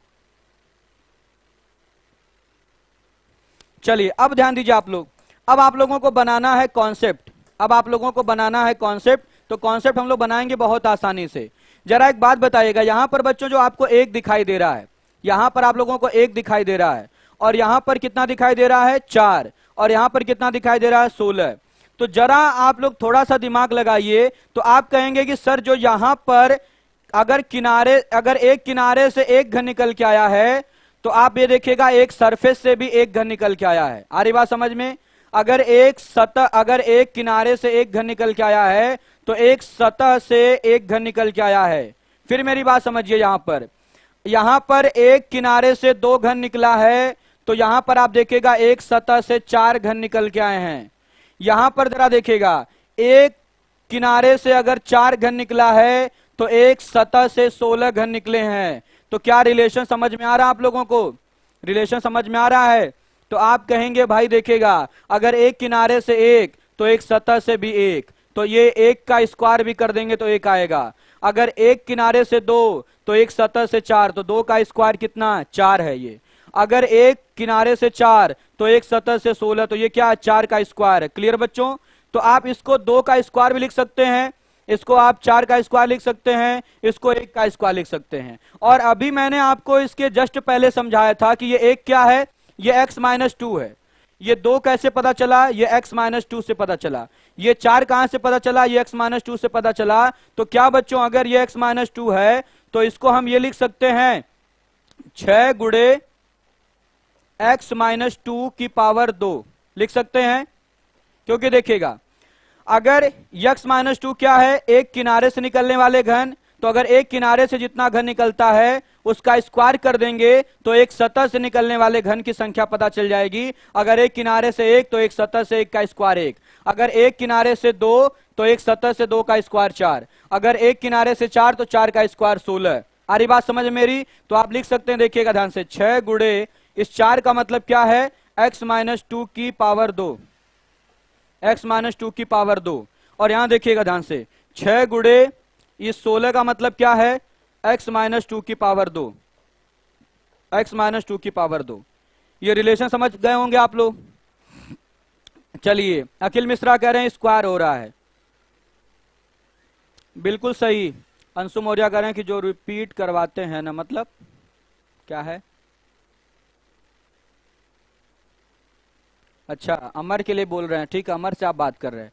चलिए अब ध्यान दीजिए आप लोग, अब आप लोगों को बनाना है कॉन्सेप्ट, अब आप लोगों को बनाना है कॉन्सेप्ट। तो कॉन्सेप्ट हम लोग बनाएंगे बहुत आसानी से। जरा एक बात बताइएगा, यहां पर बच्चों जो आपको एक दिखाई दे रहा है, यहां पर आप लोगों को एक दिखाई दे रहा है, और यहां पर कितना दिखाई दे रहा है? 4। और यहां पर कितना दिखाई दे रहा है? 16। तो जरा आप लोग थोड़ा सा दिमाग लगाइए, तो आप कहेंगे कि सर जो यहां पर अगर एक किनारे से एक घन निकल के आया है, तो आप ये देखिएगा एक सरफेस से भी एक घन निकल के आया है। आ रही बात समझ में? अगर एक किनारे से एक घन निकल के आया है तो एक सतह से एक घन निकल के आया है। फिर मेरी बात समझिए, यहां पर एक किनारे से 2 घन निकला है, तो यहां पर आप देखिएगा एक सतह से 4 घन निकल के आए हैं। यहां पर जरा देखिएगा, एक किनारे से अगर 4 घन निकला है तो एक सतह से 16 घन निकले हैं। तो क्या रिलेशन समझ में आ रहा है आप लोगों को? रिलेशन समझ में आ रहा है? तो आप कहेंगे भाई देखिएगा, अगर एक किनारे से एक तो एक सतह से भी एक, तो ये एक का स्क्वायर भी कर देंगे तो एक आएगा। अगर एक किनारे से दो तो एक सतह से 4, तो 2 का स्क्वायर कितना? 4 है ये। अगर एक किनारे से 4 तो एक सतह से 16, तो ये क्या है? 4 का स्क्वायर है। क्लियर बच्चों? तो आप इसको 2 का स्क्वायर भी लिख सकते हैं, इसको आप 4 का स्क्वायर लिख सकते हैं, इसको 1 का स्क्वायर लिख सकते हैं। और अभी मैंने आपको इसके जस्ट पहले समझाया था कि ये 1 क्या है? ये x माइनस 2 है। ये 2 कैसे पता चला? ये x माइनस 2 से पता चला। ये 4 कहां से पता चला? ये x माइनस 2 से पता चला। तो क्या बच्चों, अगर ये x माइनस 2 है तो इसको हम ये लिख सकते हैं 6 गुणे x माइनस 2 की पावर 2 लिख सकते हैं। क्योंकि देखिएगा, अगर x माइनस 2 क्या है? एक किनारे से निकलने वाले घन, तो अगर एक किनारे से जितना घन निकलता है उसका स्क्वायर कर देंगे तो एक सतह से निकलने वाले घन की संख्या पता चल जाएगी। अगर एक किनारे से एक तो एक सतह से एक का स्क्वायर 1, अगर एक किनारे से 2 तो एक सतह से 2 का स्क्वायर 4, अगर एक किनारे से 4 तो 4 का स्क्वायर 16। आ रही बात समझ मेरी? तो आप लिख सकते हैं, देखिएगा ध्यान से, 6 गुणे इस 4 का मतलब क्या है? x माइनस 2 की पावर 2, x माइनस 2 की पावर 2। और यहां देखिएगा ध्यान से, 6 गुणे इस 16 का मतलब क्या है? x माइनस 2 की पावर 2, x माइनस 2 की पावर 2। ये रिलेशन समझ गए होंगे आप लोग। चलिए, अखिल मिश्रा कह रहे हैं स्क्वायर हो रहा है। बिल्कुल सही। अंशु मौर्य कह रहे हैं कि जो रिपीट करवाते हैं ना, मतलब क्या है? अच्छा, अमर के लिए बोल रहे हैं। ठीक है, अमर से आप बात कर रहे हैं।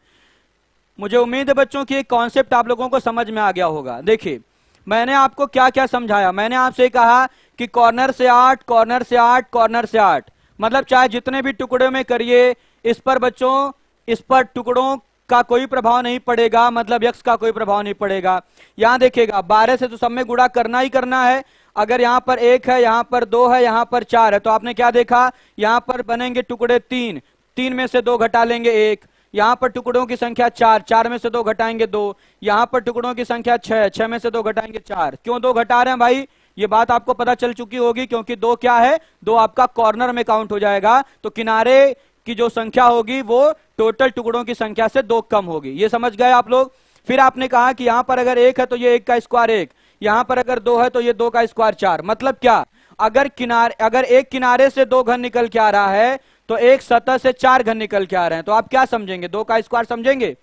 मुझे उम्मीद है बच्चों की एक कॉन्सेप्ट आप लोगों को समझ में आ गया होगा। देखिए, मैंने आपको क्या क्या समझाया। मैंने आपसे कहा कि कॉर्नर से 8, कॉर्नर से 8, कॉर्नर से 8, मतलब चाहे जितने भी टुकड़े में करिए, इस पर बच्चों, इस पर टुकड़ों का कोई प्रभाव नहीं पड़ेगा, मतलब यक्स का कोई प्रभाव नहीं पड़ेगा। यहां देखिएगा, 12 से तो सब में गुणा करना ही करना है। अगर यहां पर 1 है, यहां पर 2 है, यहां पर 4 है, तो आपने क्या देखा? यहां पर बनेंगे टुकड़े 3, 3 में से 2 घटा लेंगे 1। यहां पर टुकड़ों की संख्या 4, 4 में से 2 घटाएंगे 2। यहां पर टुकड़ों की संख्या 6, 6 में से 2 घटाएंगे 4। क्यों 2 घटा रहे हैं भाई? ये बात आपको पता चल चुकी होगी, क्योंकि 2 क्या है? 2 आपका कॉर्नर में काउंट हो जाएगा, तो किनारे की जो संख्या होगी वो टोटल टुकड़ों की संख्या से 2 कम होगी। ये समझ गए आप लोग? फिर आपने कहा कि यहां पर अगर 1 है तो ये 1 का स्क्वायर 1, यहां पर अगर 2 है तो ये 2 का स्क्वायर 4। मतलब क्या? अगर एक किनारे से 2 घन निकल के आ रहा है तो एक सतह से 4 घन निकल के आ रहे हैं, तो आप क्या समझेंगे? 2 का स्क्वायर समझेंगे।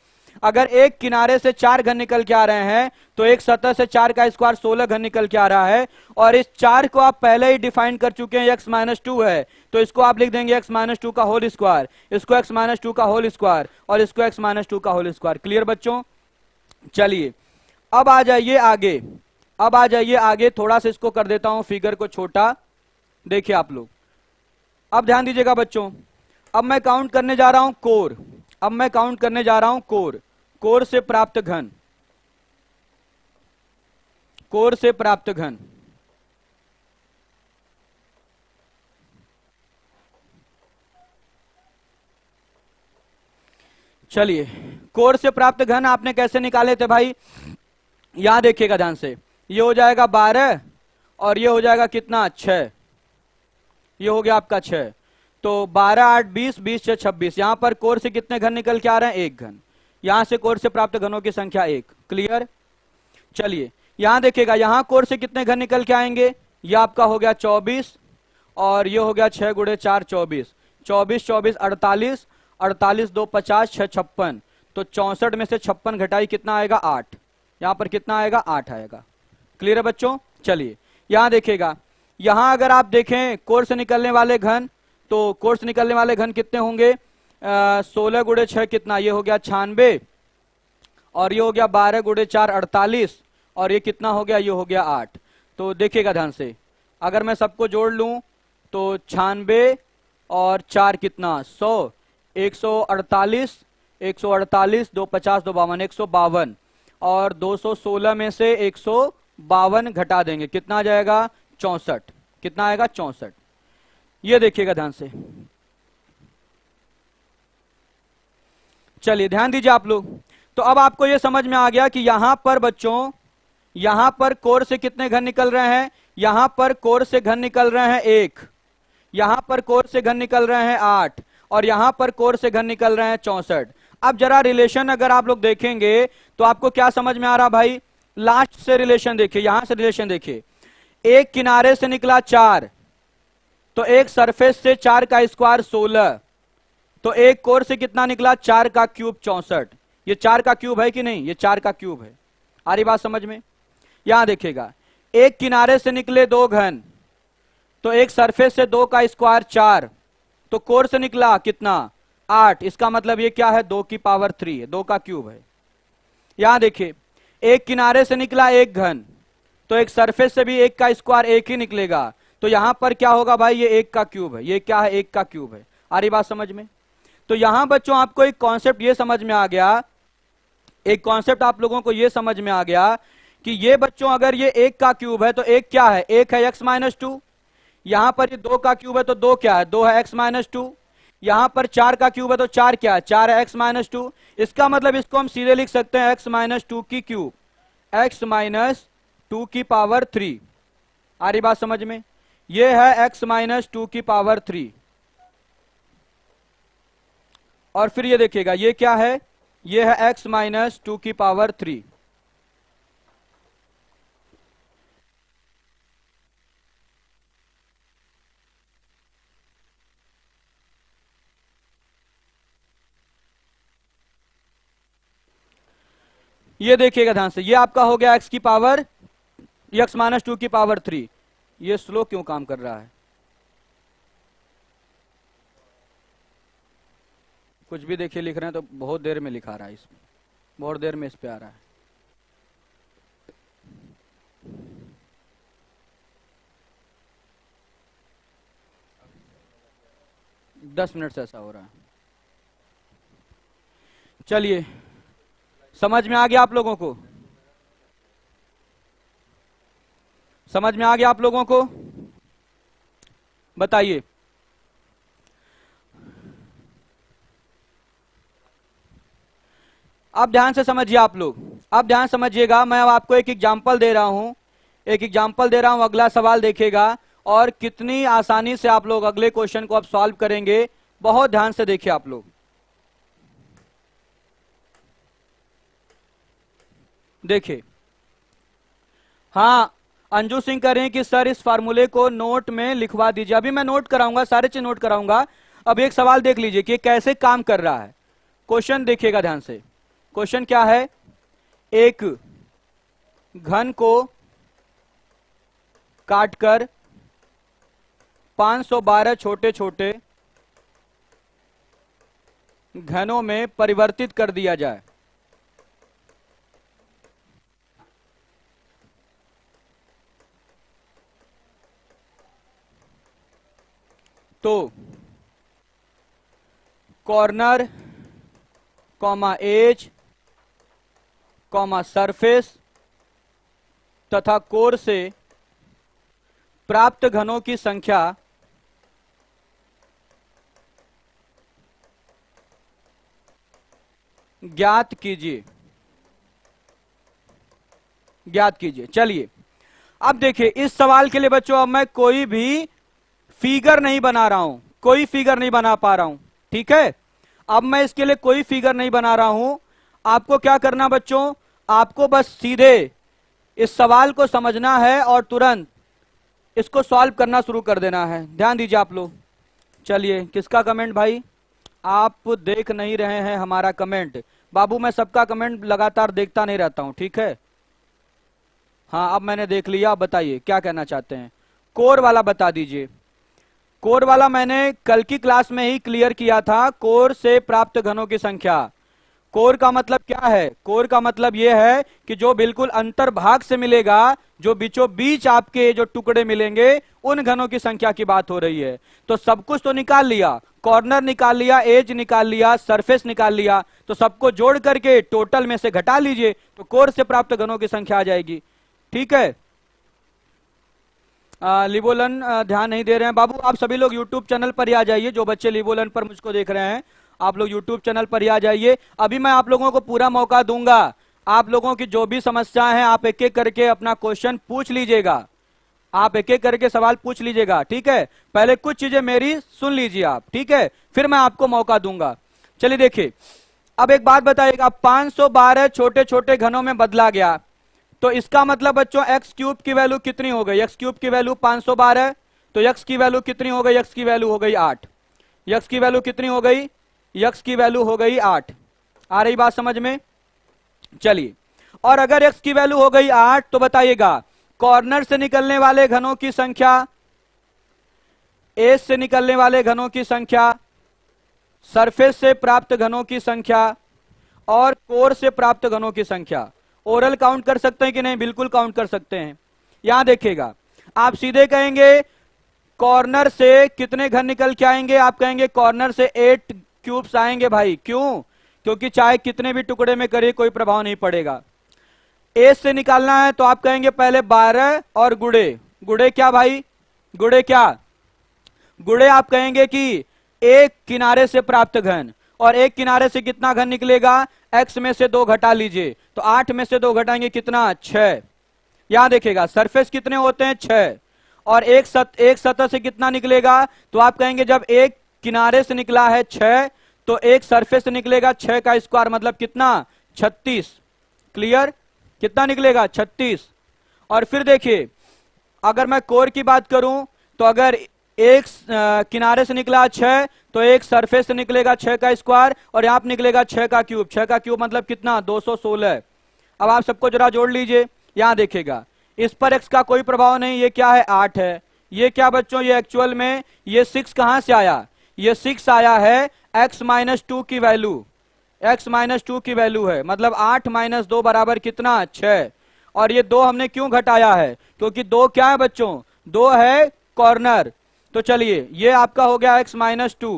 अगर एक किनारे से 4 घन निकल के आ रहे हैं तो एक सतह से 4 का स्क्वायर 16 घन निकल के आ रहा है। और इस 4 को आप पहले ही डिफाइन कर चुके हैं, x माइनस 2 है, तो इसको आप लिख देंगे x माइनस 2 का होल स्क्वायर, इसको x माइनस 2 का होल स्क्वायर, और इसको x माइनस 2 का होल स्क्वायर। क्लियर बच्चों? चलिए, अब आ जाइए आगे। अब आ जाइए आगे, थोड़ा सा इसको कर देता हूं फिगर को छोटा। देखिए आप लोग, अब ध्यान दीजिएगा बच्चों। अब मैं काउंट करने जा रहा हूं कोर। अब मैं काउंट करने जा रहा हूं कोर। कोर से प्राप्त घन, कोर से प्राप्त घन। चलिए, कोर से प्राप्त घन आपने कैसे निकाले थे भाई? यहां देखिएगा ध्यान से, ये हो जाएगा 12 और ये हो जाएगा कितना? 6। ये हो गया आपका 6। तो 12 8 20, 20 6 26। यहां पर कोर से कितने घन निकल के आ रहे हैं? 1 घन। यहां से कोर से प्राप्त घनों की संख्या 1। क्लियर? चलिए, यहां देखिएगा, यहां कोर से कितने घन निकल के आएंगे? ये आपका हो गया 24, और ये हो गया 6 गुणे 4 24, 24 24 48, 48 2 50, 6 56। तो 64 में से 56 घटाई कितना आएगा? 8। यहां पर कितना आएगा? 8 आएगा। क्लियर है बच्चों? चलिए, यहां देखिएगा, यहां अगर आप देखें कोर से निकलने वाले घन, तो कोर से निकलने वाले घन कितने होंगे? 16 गुणे 6 कितना? ये हो गया 96, और ये हो गया 12 गुणे 4 48, और ये कितना हो गया? ये हो गया 8। तो देखिएगा ध्यान से, अगर मैं सबको जोड़ लूं तो 96 और 4 कितना? 100, 148, 148 2 50 2 52, 152, और 216 में से 152 घटा देंगे, कितना आ जाएगा? 64। कितना आएगा? 64। ये देखिएगा ध्यान से, चलिए ध्यान दीजिए आप लोग। तो अब आपको यह समझ में आ गया कि यहां पर बच्चों, यहां पर कोर से कितने घन निकल रहे हैं, यहां पर कोर से घन निकल रहे हैं 1, यहां पर कोर से घन निकल रहे हैं 8, और यहां पर कोर से घन निकल रहे हैं 64। अब जरा रिलेशन अगर आप लोग देखेंगे तो आपको क्या समझ में आ रहा भाई, लास्ट से रिलेशन देखिए, यहां से रिलेशन देखिए, एक किनारे से निकला 4, तो एक सरफेस से 4 का स्क्वायर 16, तो एक कोर से कितना निकला, 4 का क्यूब 64। ये 4 का क्यूब है कि नहीं, ये 4 का क्यूब है। आ रही बात समझ में? यहां देखिएगा, एक किनारे से निकले 2 घन, तो एक सरफेस से 2 का स्क्वायर 4, तो कोर से निकला कितना, 8। इसका मतलब ये क्या है, 2 की पावर 3 है, 2 का क्यूब है। यहां देखिए, एक किनारे से निकला 1 घन, तो एक सरफेस से भी 1 का स्क्वायर 1 ही निकलेगा, तो यहां पर क्या होगा भाई, ये 1 का क्यूब है, ये क्या है, 1 का क्यूब है। आ रही बात समझ में? तो यहां बच्चों आपको एक कॉन्सेप्ट ये समझ में आ गया, एक कॉन्सेप्ट आप लोगों को ये समझ में आ गया कि ये बच्चों अगर ये 1 का क्यूब है तो 1 क्या है, 1 है x माइनस 2, यहां पर ये 2 का क्यूब है तो 2 क्या है, 2 है x माइनस 2, यहां पर 4 का क्यूब है तो 4 क्या है, 4 है x माइनस 2। इसका मतलब इसको हम सीधे लिख सकते हैं x माइनस 2 की क्यूब, x माइनस 2 की पावर 3। आ रही बात समझ में? ये है x माइनस 2 की पावर 3, और फिर ये देखिएगा ये क्या है, ये है x माइनस 2 की पावर 3। ये देखिएगा ध्यान से, ये आपका हो गया x की पावर, x माइनस 2 की पावर 3। ये स्लो क्यों काम कर रहा है, कुछ भी देखिए लिख रहे हैं तो बहुत देर में लिखा रहा है, इसमें बहुत देर में इस पे आ रहा है। दस मिनट से ऐसा हो रहा है। चलिए, समझ में आ गया आप लोगों को, समझ में आ गया आप लोगों को? बताइए। अब ध्यान से समझिए आप लोग, अब ध्यान समझिएगा, मैं अब आपको एक एग्जांपल दे रहा हूं, एक एग्जांपल दे रहा हूं, अगला सवाल देखिएगा और कितनी आसानी से आप लोग अगले क्वेश्चन को अब सॉल्व करेंगे। बहुत ध्यान से देखिए आप लोग। देखिए, हाँ, अंजू सिंह कह रहे हैं कि सर इस फार्मूले को नोट में लिखवा दीजिए। अभी मैं नोट कराऊंगा, सारे चीज नोट कराऊंगा। अब एक सवाल देख लीजिए कि कैसे काम कर रहा है। क्वेश्चन देखिएगा ध्यान से, क्वेश्चन क्या है, एक घन को काटकर 512 छोटे छोटे घनों में परिवर्तित कर दिया जाए तो corner comma edge comma surface तथा कोर से प्राप्त घनों की संख्या ज्ञात कीजिए, ज्ञात कीजिए। चलिए, अब देखिए इस सवाल के लिए बच्चों अब मैं कोई भी फिगर नहीं बना रहा हूं, कोई फिगर नहीं बना पा रहा हूं, ठीक है? अब मैं इसके लिए कोई फिगर नहीं बना रहा हूं। आपको क्या करना बच्चों, आपको बस सीधे इस सवाल को समझना है और तुरंत इसको सॉल्व करना शुरू कर देना है। ध्यान दीजिए आप लोग। चलिए, किसका कमेंट भाई, आप देख नहीं रहे हैं हमारा कमेंट? बाबू मैं सबका कमेंट लगातार देखता नहीं रहता हूं, ठीक है? हाँ, अब मैंने देख लिया। अब बताइए क्या कहना चाहते हैं। कोर वाला बता दीजिए। कोर वाला मैंने कल की क्लास में ही क्लियर किया था, कोर से प्राप्त घनों की संख्या। कोर का मतलब क्या है, कोर का मतलब यह है कि जो बिल्कुल अंतर्भाग से मिलेगा, जो बीचों बीच आपके जो टुकड़े मिलेंगे, उन घनों की संख्या की बात हो रही है। तो सब कुछ तो निकाल लिया, कॉर्नर निकाल लिया, एज निकाल लिया, सरफेस निकाल लिया, तो सबको जोड़ करके टोटल में से घटा लीजिए तो कोर से प्राप्त घनों की संख्या आ जाएगी, ठीक है? लिबोलन ध्यान नहीं दे रहे हैं बाबू। आप सभी लोग यूट्यूब चैनल पर ही आ जाइए, जो बच्चे लिबोलन पर मुझको देख रहे हैं आप लोग यूट्यूब चैनल पर ही आ जाइए। अभी मैं आप लोगों को पूरा मौका दूंगा, आप लोगों की जो भी समस्याएं हैं आप एक एक करके अपना क्वेश्चन पूछ लीजिएगा, आप एक एक करके सवाल पूछ लीजिएगा, ठीक है। पहले कुछ चीजें मेरी सुन लीजिए आप, ठीक है, फिर मैं आपको मौका दूंगा। चलिए देखिए, अब एक बात बताइएगा, 512 छोटे छोटे घनों में बदला गया, तो इसका मतलब बच्चों एक्स क्यूब की वैल्यू कितनी हो गई? एक्स क्यूब की वैल्यू 512, तो एक्स की वैल्यू कितनी हो गई? एक्स की वैल्यू हो गई 8। एक्स की वैल्यू कितनी हो गई? एक्स की वैल्यू हो गई 8। आ रही बात समझ में? चलिए, और अगर एक्स की वैल्यू हो गई 8 तो बताइएगा कॉर्नर से निकलने वाले घनों की संख्या, एज से निकलने वाले घनों की संख्या, सरफेस से प्राप्त घनों की संख्या और कोर से प्राप्त घनों की संख्या, ओरल काउंट कर सकते हैं कि नहीं? बिल्कुल काउंट कर सकते हैं। यहां देखिएगा, आप सीधे कहेंगे कॉर्नर से कितने घन निकल के आएंगे? आप कहेंगे कॉर्नर से 8 क्यूब्स आएंगे भाई। क्यों? क्योंकि चाहे कितने भी टुकड़े में करिए कोई प्रभाव नहीं पड़ेगा। एज से निकालना है तो आप कहेंगे पहले 12 और गुड़े, गुड़े क्या भाई? गुड़े क्या? गुड़े आप कहेंगे कि एक किनारे से प्राप्त घन, और एक किनारे से कितना घन निकलेगा? x में से 2 घटा लीजिए, तो 8 में से 2 घटाएंगे कितना? 6। यहां देखिएगा सरफेस कितने होते हैं? 6। और एक सतह से कितना निकलेगा? तो आप कहेंगे जब एक किनारे से निकला है 6 तो एक सरफेस से निकलेगा 6 का स्क्वायर, मतलब कितना? 36। क्लियर? कितना निकलेगा? 36। और फिर देखिए, अगर मैं कोर की बात करूं तो अगर एक किनारे से निकला 6 तो एक सरफेस से निकलेगा 6 का स्क्वायर, और यहां पर निकलेगा 6 का क्यूब। 6 का क्यूब मतलब कितना? 216। अब आप सबको जरा जोड़ लीजिए, यहां देखिएगा इस पर x का कोई प्रभाव नहीं, ये क्या है? 8 है। ये क्या बच्चों? ये एक्चुअल में ये 6 कहां से आया? ये 6 आया है x माइनस 2 की वैल्यू, x माइनस 2 की वैल्यू है, मतलब 8 माइनस 2 बराबर कितना? 6। और ये 2 हमने क्यों घटाया है? क्योंकि 2 क्या है बच्चों? 2 है कॉर्नर। तो चलिए ये आपका हो गया x माइनस 2।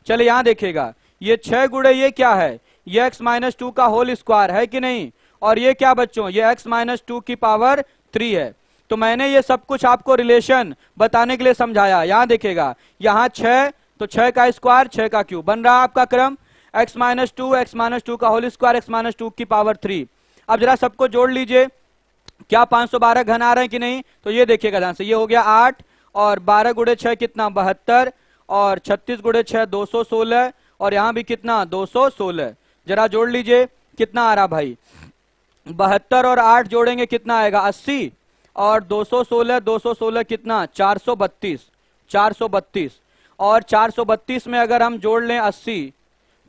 चलिए यहां देखिएगा, ये 6 गुणे ये क्या है? ये x माइनस 2 का होल स्क्वायर है कि नहीं? और ये क्या बच्चों? ये x माइनस 2 की पावर 3 है। तो मैंने ये सब कुछ आपको रिलेशन बताने के लिए समझाया। यहां देखिएगा, यहां 6 तो 6 का स्क्वायर 6 का क्यूब बन रहा है आपका क्रम, x माइनस 2 का होल स्क्वायर x माइनस 2 की पावर 3। अब जरा सबको जोड़ लीजिए, क्या 512 घन आ रहे हैं कि नहीं? तो ये देखिएगा ध्यान से, ये हो गया 8 और 12 गुणे 6 कितना? 72, और 36 गुणे 6 216, और यहां भी कितना? 216। जरा जोड़ लीजिए, कितना आ रहा भाई? 72 और 8 जोड़ेंगे कितना आएगा? 80, और 216 कितना? 432। 432, और 432 में अगर हम जोड़ लें 80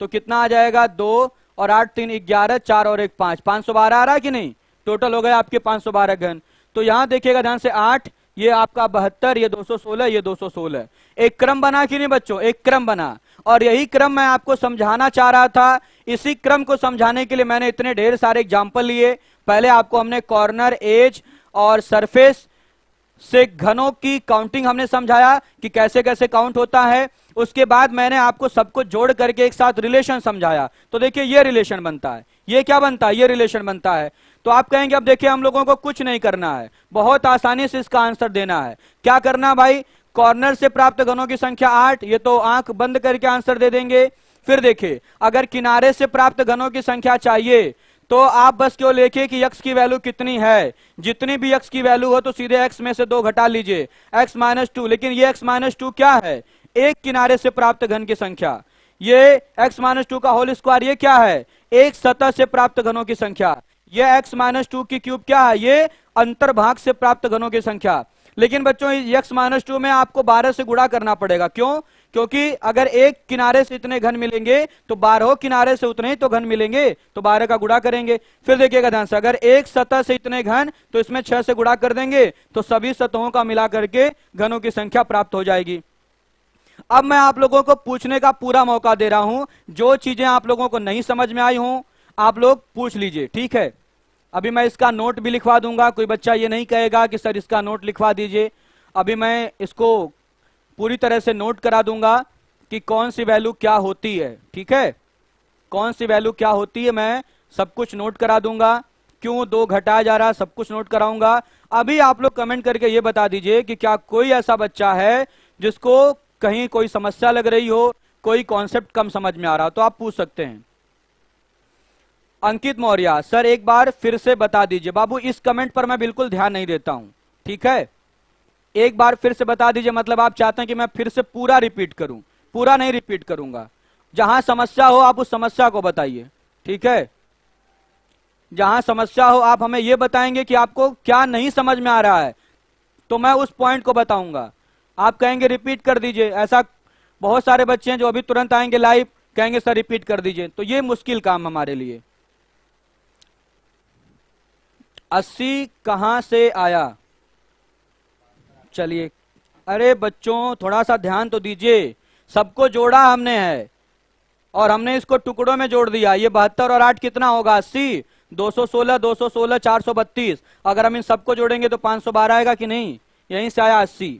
तो कितना आ जाएगा? 2 और 8 3 11, 4 और 1 5, 512 आ रहा है कि नहीं? टोटल हो गया आपके 512 घन। तो यहां देखिएगा ध्यान से, 8 ये आपका 72, ये 216, ये 216। एक क्रम बना कि नहीं बच्चों? एक क्रम बना, और यही क्रम मैं आपको समझाना चाह रहा था। इसी क्रम को समझाने के लिए मैंने इतने ढेर सारे एग्जाम्पल लिए। पहले आपको हमने कॉर्नर, एज और सरफेस से घनों की काउंटिंग हमने समझाया कि कैसे कैसे काउंट होता है। उसके बाद मैंने आपको सबको जोड़ करके एक साथ रिलेशन समझाया। तो देखिए ये रिलेशन बनता है, ये क्या बनता है? ये रिलेशन बनता है। तो आप कहेंगे अब देखिए हम लोगों को कुछ नहीं करना है, बहुत आसानी से इसका आंसर देना है। क्या करना भाई? कॉर्नर से प्राप्त घनों की संख्या 8, ये तो आंख बंद करके आंसर दे देंगे। फिर देखिए, अगर किनारे से प्राप्त घनों की संख्या चाहिए तो आप बस क्यों लिखिए कि x की वैल्यू कितनी है। जितनी भी x की वैल्यू हो तो सीधे x में से 2 घटा लीजिए, x माइनस 2। लेकिन ये x माइनस 2 क्या है? एक किनारे से प्राप्त घन की संख्या। ये x माइनस 2 का होल स्क्वायर ये क्या है? एक सतह से प्राप्त घनों की संख्या। ये x माइनस 2 की क्यूब क्या है? ये अंतर्भाग से प्राप्त घनों की संख्या। लेकिन बच्चों x माइनस 2 में आपको 12 से गुणा करना पड़ेगा। क्यों? क्योंकि अगर एक किनारे से इतने घन मिलेंगे तो 12 किनारे से उतने ही तो घन मिलेंगे, तो 12 का गुणा करेंगे। फिर देखिएगा ध्यान से, अगर एक सतह से इतने घन तो इसमें 6 से गुणा कर देंगे, तो सभी सतहों का मिला करके घनों की संख्या प्राप्त हो जाएगी। अब मैं आप लोगों को पूछने का पूरा मौका दे रहा हूं, जो चीजें आप लोगों को नहीं समझ में आई हूं आप लोग पूछ लीजिए, ठीक है। अभी मैं इसका नोट भी लिखवा दूंगा, कोई बच्चा ये नहीं कहेगा कि सर इसका नोट लिखवा दीजिए। अभी मैं इसको पूरी तरह से नोट करा दूंगा कि कौन सी वैल्यू क्या होती है, ठीक है। कौन सी वैल्यू क्या होती है मैं सब कुछ नोट करा दूंगा, क्यों 2 घटाया जा रहा है, सब कुछ नोट कराऊंगा। अभी आप लोग कमेंट करके ये बता दीजिए कि क्या कोई ऐसा बच्चा है जिसको कहीं कोई समस्या लग रही हो, कोई कॉन्सेप्ट कम समझ में आ रहा हो, तो आप पूछ सकते हैं। अंकित मौर्य, सर एक बार फिर से बता दीजिए। बाबू इस कमेंट पर मैं बिल्कुल ध्यान नहीं देता हूं, ठीक है। एक बार फिर से बता दीजिए, मतलब आप चाहते हैं कि मैं फिर से पूरा रिपीट करूं? पूरा नहीं रिपीट करूंगा, जहां समस्या हो आप उस समस्या को बताइए, ठीक है। जहां समस्या हो आप हमें यह बताएंगे कि आपको क्या नहीं समझ में आ रहा है, तो मैं उस पॉइंट को बताऊंगा। आप कहेंगे रिपीट कर दीजिए, ऐसा बहुत सारे बच्चे हैं जो अभी तुरंत आएंगे लाइव, कहेंगे सर रिपीट कर दीजिए, तो ये मुश्किल काम हमारे लिए। 80 कहां से आया? चलिए, अरे बच्चों थोड़ा सा ध्यान तो दीजिए, सबको जोड़ा हमने है और हमने इसको टुकड़ों में जोड़ दिया। ये 72 और 8 कितना होगा? 80, 216, 216, 432। अगर हम इन सबको जोड़ेंगे तो 512 आएगा कि नहीं? यहीं से आया 80।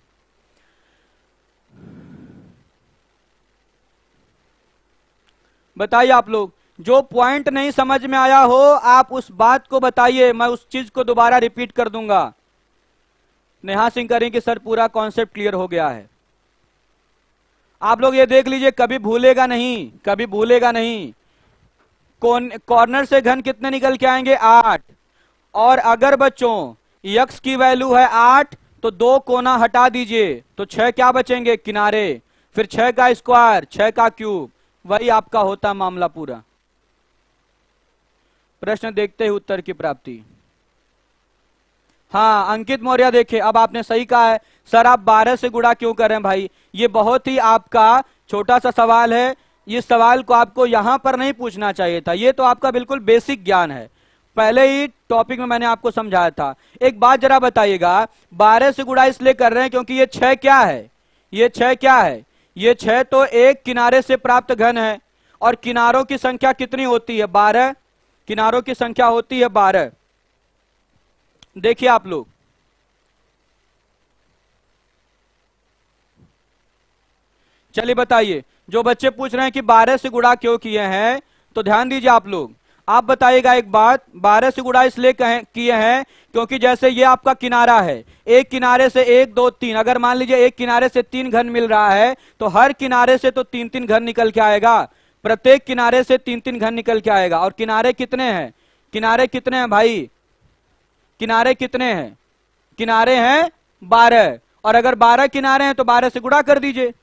बताइए आप लोग, जो पॉइंट नहीं समझ में आया हो आप उस बात को बताइए, मैं उस चीज को दोबारा रिपीट कर दूंगा। नेहा सिंह करें कि सर पूरा कॉन्सेप्ट क्लियर हो गया है। आप लोग ये देख लीजिए, कभी भूलेगा नहीं, कभी भूलेगा नहीं। कॉर्नर से घन कितने निकल के आएंगे? 8। और अगर बच्चों यक्स की वैल्यू है 8 तो 2 कोना हटा दीजिए तो 6 क्या बचेंगे? किनारे। फिर 6 का स्क्वायर, 6 का क्यूब, वही आपका होता मामला पूरा। प्रश्न देखते ही उत्तर की प्राप्ति। हाँ अंकित मौर्य, देखिए अब आपने सही कहा है। सर आप 12 से गुणा क्यों कर रहे हैं भाई? ये बहुत ही आपका छोटा सा सवाल है, इस सवाल को आपको यहां पर नहीं पूछना चाहिए था। ये तो आपका बिल्कुल बेसिक ज्ञान है, पहले ही टॉपिक में मैंने आपको समझाया था। एक बात जरा बताइएगा, 12 से गुणा इसलिए कर रहे हैं क्योंकि ये 6 क्या है? ये 6 क्या है? ये 6 तो एक किनारे से प्राप्त घन है, और किनारों की संख्या कितनी होती है? 12। किनारों की संख्या होती है 12। देखिए आप लोग, चलिए बताइए, जो बच्चे पूछ रहे हैं कि 12 से गुणा क्यों किए हैं, तो ध्यान दीजिए आप लोग। आप बताइएगा एक बात, 12 से गुणा इसलिए किए हैं क्योंकि जैसे ये आपका किनारा है, एक किनारे से 1 2 3, अगर मान लीजिए एक किनारे से 3 घन मिल रहा है तो हर किनारे से तो 3 3 घन निकल के आएगा, प्रत्येक किनारे से 3 3 घन निकल के आएगा। और किनारे कितने हैं? किनारे कितने हैं भाई? किनारे कितने हैं? किनारे हैं 12। और अगर 12 किनारे हैं तो 12 से गुणा कर दीजिए।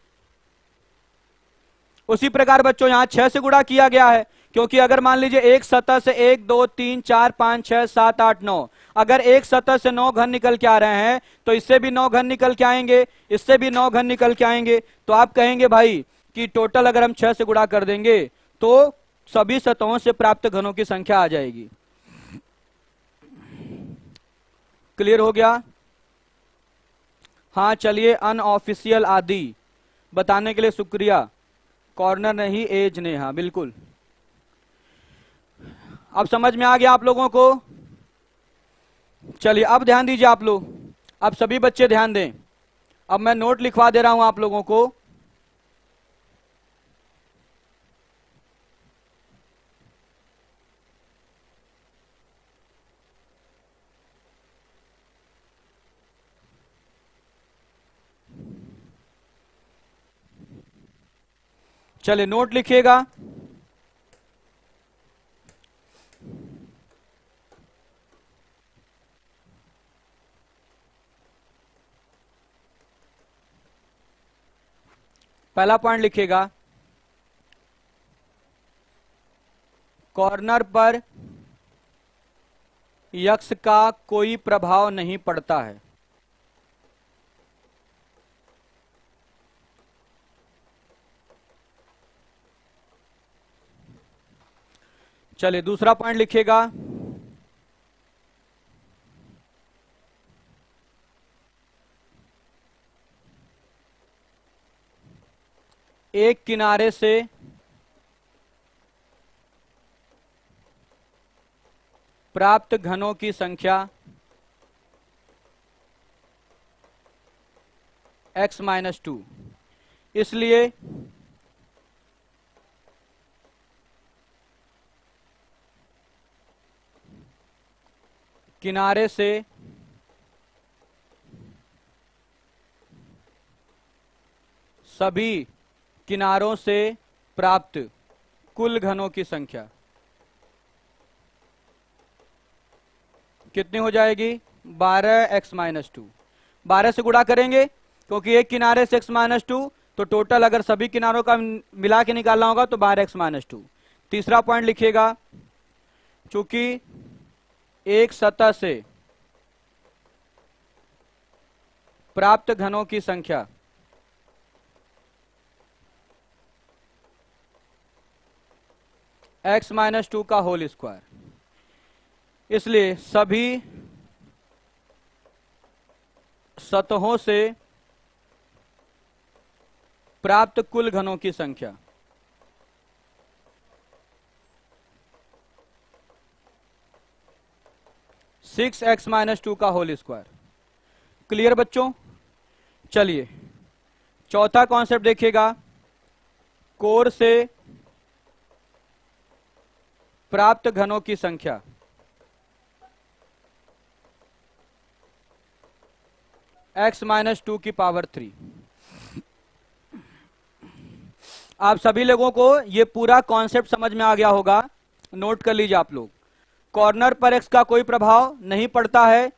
उसी प्रकार बच्चों यहां 6 से गुणा किया गया है, क्योंकि अगर मान लीजिए एक सतह से 1 2 3 4 5 6 7 8 9, अगर एक सतह से 9 घन निकल के आ रहे हैं तो इससे भी 9 घन निकल के आएंगे, इससे भी 9 घन निकल के आएंगे। तो आप कहेंगे भाई कि टोटल अगर हम 6 से गुणा कर देंगे तो सभी सतहों से प्राप्त घनों की संख्या आ जाएगी। क्लियर हो गया? हाँ चलिए, अनऑफिशियल आदि बताने के लिए शुक्रिया। कॉर्नर नहीं, एज ने, हाँ बिल्कुल। अब समझ में आ गया आप लोगों को? चलिए अब ध्यान दीजिए आप लोग, अब सभी बच्चे ध्यान दें। अब मैं नोट लिखवा दे रहा हूं आप लोगों को। चलिए नोट लिखिएगा। पहला पॉइंट लिखिएगा, कॉर्नर पर यक्स का कोई प्रभाव नहीं पड़ता है। चलिए दूसरा पॉइंट लिखिएगा, एक किनारे से प्राप्त घनों की संख्या x-2, इसलिए किनारे से सभी किनारों से प्राप्त कुल घनों की संख्या कितनी हो जाएगी? 12x-2। 12 से गुणा करेंगे क्योंकि एक किनारे से x-2, तो टोटल अगर सभी किनारों का मिला के निकालना होगा तो 12x-2। तीसरा पॉइंट लिखिएगा, चूंकि एक सतह से प्राप्त घनों की संख्या x-2 का होल स्क्वायर, इसलिए सभी सतहों से प्राप्त कुल घनों की संख्या सिक्स x-2 का होल स्क्वायर। क्लियर बच्चों? चलिए चौथा कॉन्सेप्ट देखिएगा, कोर से प्राप्त घनों की संख्या x-2 की पावर 3। आप सभी लोगों को यह पूरा कॉन्सेप्ट समझ में आ गया होगा, नोट कर लीजिए आप लोग। कॉर्नर पर x का कोई प्रभाव नहीं पड़ता है,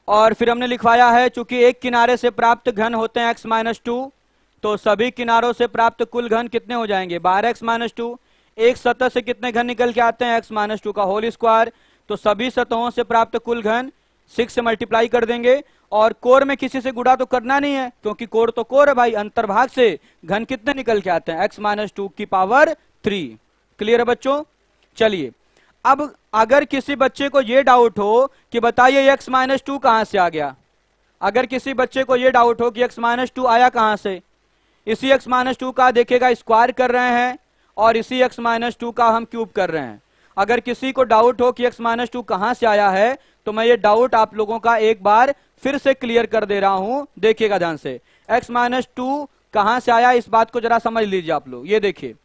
और फिर हमने लिखवाया है चूंकि एक किनारे से प्राप्त घन होते हैं x-2, तो सभी किनारों से प्राप्त कुल घन कितने हो जाएंगे? 12x-2। एक सतह से कितने घन निकल के आते हैं? x-2 का होल स्क्वायर। तो सभी सतहों से प्राप्त कुल घन 6 से मल्टीप्लाई कर देंगे, और कोर में किसी से गुणा तो करना नहीं है क्योंकि कोर तो कोर है भाई, अंतर्भाग से घन कितने निकल के आते हैं? x-2 की पावर 3। क्लियर है बच्चों? चलिए अब अगर किसी बच्चे को यह डाउट हो कि बताइए x-2 कहां से आ गया, अगर किसी बच्चे को यह डाउट हो कि x-2 आया कहां से, इसी x-2 का देखिएगा स्क्वायर कर रहे हैं और इसी x-2 का हम क्यूब कर रहे हैं। अगर किसी को डाउट हो कि x-2 कहां से आया है, तो मैं ये डाउट आप लोगों का एक बार फिर से क्लियर कर दे रहा हूं, देखिएगा ध्यान से। x-2 कहां से आया, इस बात को जरा समझ लीजिए आप लोग। ये देखिए,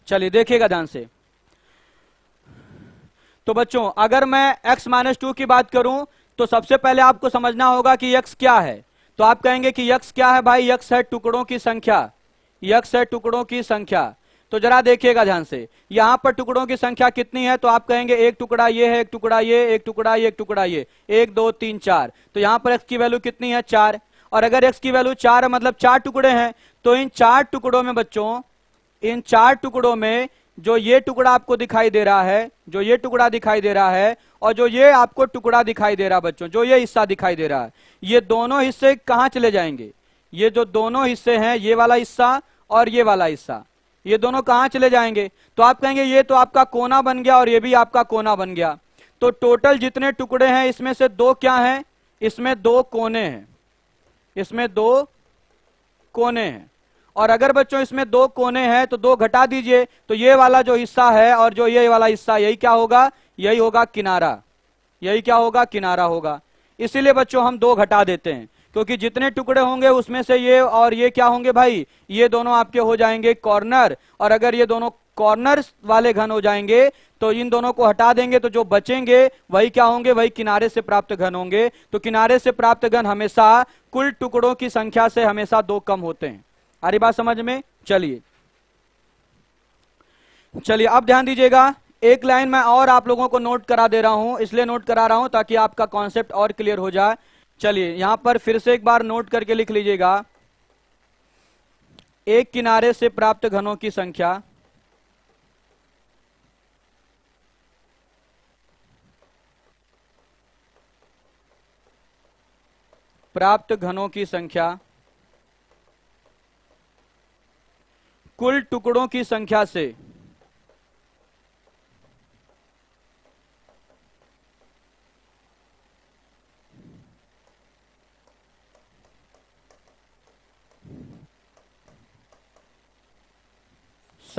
चलिए देखिएगा ध्यान से। तो बच्चों अगर मैं x-2 की बात करूं तो सबसे पहले आपको समझना होगा कि x क्या है। तो आप कहेंगे कि x क्या है भाई? x है टुकड़ों की संख्या, x है टुकड़ों की संख्या। तो जरा देखिएगा ध्यान से, यहां पर टुकड़ों की संख्या कितनी है? तो आप कहेंगे एक टुकड़ा ये है, एक टुकड़ा ये, एक टुकड़ा ये, एक टुकड़ा ये, 1 2 3 4। तो यहां पर x की वैल्यू कितनी है? 4। और अगर x की वैल्यू 4 है मतलब 4 टुकड़े हैं, तो इन 4 टुकड़ों में बच्चों, इन 4 टुकड़ों में जो ये टुकड़ा आपको दिखाई दे रहा है, जो ये टुकड़ा दिखाई दे रहा है, और जो ये आपको टुकड़ा दिखाई दे रहा है बच्चों, जो ये हिस्सा दिखाई दे रहा है, ये दोनों हिस्से कहां चले जाएंगे? ये जो दोनों हिस्से हैं, ये वाला हिस्सा और ये वाला हिस्सा, ये दोनों कहां चले जाएंगे? तो आप कहेंगे ये तो आपका कोना बन गया और ये भी आपका कोना बन गया। तो टोटल जितने टुकड़े हैं इसमें से 2 क्या हैं? इसमें 2 कोने हैं, इसमें 2 कोने हैं। और अगर बच्चों इसमें 2 कोने हैं तो 2 घटा दीजिए, तो ये वाला जो हिस्सा है और जो ये वाला हिस्सा, यही क्या होगा? यही होगा किनारा। यही क्या होगा? किनारा होगा। इसीलिए बच्चों हम 2 घटा देते हैं, क्योंकि जितने टुकड़े होंगे उसमें से ये और ये क्या होंगे भाई? ये दोनों आपके हो जाएंगे कॉर्नर। और अगर ये दोनों कॉर्नर वाले घन हो जाएंगे तो इन दोनों को हटा देंगे, तो जो बचेंगे वही क्या होंगे? वही किनारे से प्राप्त घन होंगे। तो किनारे से प्राप्त घन हमेशा कुल टुकड़ों की संख्या से हमेशा 2 कम होते हैं। आ रही बात समझ में? चलिए चलिए अब ध्यान दीजिएगा, एक लाइन मैं और आप लोगों को नोट करा दे रहा हूं, इसलिए नोट करा रहा हूं ताकि आपका कॉन्सेप्ट और क्लियर हो जाए। चलिए यहां पर फिर से एक बार नोट करके लिख लीजिएगा, एक किनारे से प्राप्त घनों की संख्या प्राप्त घनों की संख्या कुल टुकड़ों की संख्या से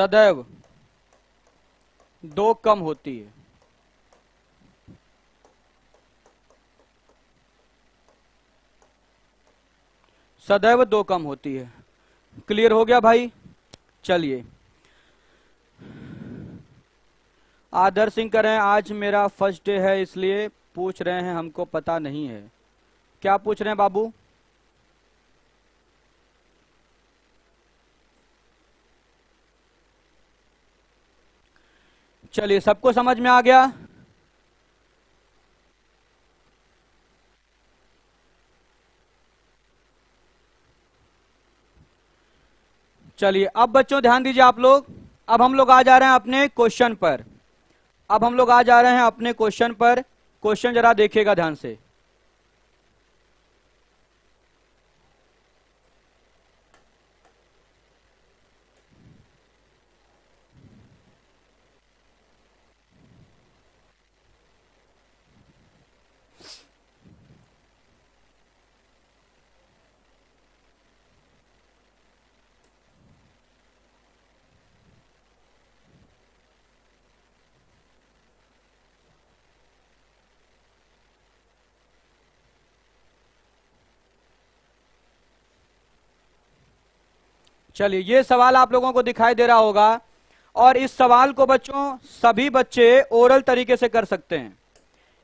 सदैव दो कम होती है। सदैव दो कम होती है। क्लियर हो गया भाई? चलिए, आदर्श सिंह करें, आज मेरा फर्स्ट डे है इसलिए पूछ रहे हैं, हमको पता नहीं है। क्या पूछ रहे हैं बाबू? चलिए, सबको समझ में आ गया? चलिए, अब बच्चों ध्यान दीजिए आप लोग। अब हम लोग आ जा रहे हैं अपने क्वेश्चन पर। अब हम लोग आ जा रहे हैं अपने क्वेश्चन पर। क्वेश्चन जरा देखिएगा ध्यान से। चलिए, ये सवाल आप लोगों को दिखाई दे रहा होगा, और इस सवाल को बच्चों सभी बच्चे ओरल तरीके से कर सकते हैं।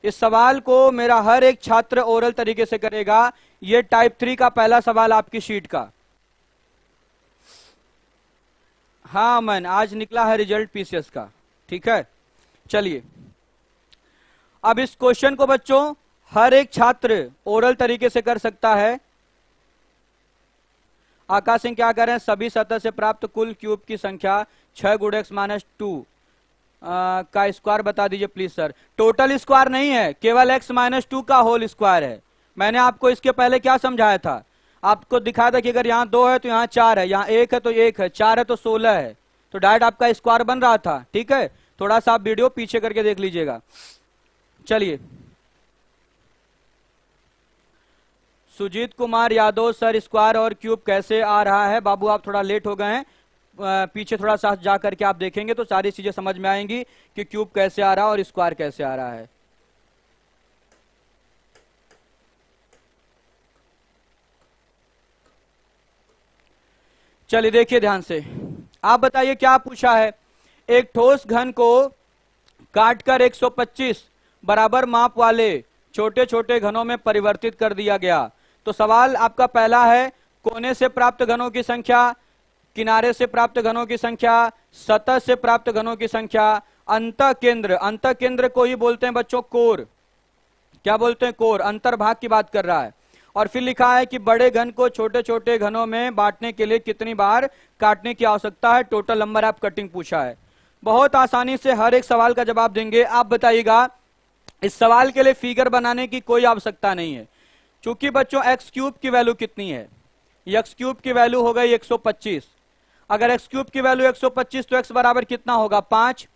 इस सवाल को मेरा हर एक छात्र ओरल तरीके से करेगा। ये टाइप 3 का पहला सवाल आपकी शीट का। हाँ मन, आज निकला है रिजल्ट पीसीएस का। ठीक है, चलिए, अब इस क्वेश्चन को बच्चों हर एक छात्र ओरल तरीके से कर सकता है। आकाश सिंह क्या कर रहे हैं? सभी सतह से प्राप्त कुल क्यूब की संख्या 6 गुणे x माइनस 2 का स्क्वायर बता दीजिए प्लीज सर। टोटल स्क्वायर नहीं है, केवल x माइनस 2 का होल स्क्वायर है। मैंने आपको इसके पहले क्या समझाया था? आपको दिखाया था कि अगर यहाँ 2 है तो यहाँ 4 है, यहाँ 1 है तो 1 है, 4 है तो 16 है, तो डायरेक्ट आपका स्क्वायर बन रहा था। ठीक है, थोड़ा सा आप वीडियो पीछे करके देख लीजिएगा। चलिए, सुजीत कुमार यादव सर, स्क्वायर और क्यूब कैसे आ रहा है? बाबू आप थोड़ा लेट हो गए हैं, पीछे थोड़ा सा जा करके आप देखेंगे तो सारी चीजें समझ में आएंगी कि क्यूब कैसे आ रहा है और स्क्वायर कैसे आ रहा है। चलिए देखिए ध्यान से, आप बताइए क्या पूछा है। एक ठोस घन को काटकर 125 बराबर माप वाले छोटे छोटे घनों में परिवर्तित कर दिया गया। तो सवाल आपका पहला है, कोने से प्राप्त घनों की संख्या, किनारे से प्राप्त घनों की संख्या, सतह से प्राप्त घनों की संख्या, अंतः केंद्र, अंतः केंद्र को ही बोलते हैं बच्चों कोर। क्या बोलते हैं? कोर। अंतर्भाग की बात कर रहा है। और फिर लिखा है कि बड़े घन को छोटे छोटे घनों में बांटने के लिए कितनी बार काटने की आवश्यकता है? टोटल नंबर ऑफ कटिंग पूछा है। बहुत आसानी से हर एक सवाल का जवाब देंगे। आप बताइएगा, इस सवाल के लिए फिगर बनाने की कोई आवश्यकता नहीं है, क्योंकि बच्चों एक्स क्यूब की वैल्यू कितनी है? एक्स क्यूब की वैल्यू हो गई 125। अगर एक्स क्यूब की वैल्यू 125 तो एक्स बराबर कितना होगा? 5।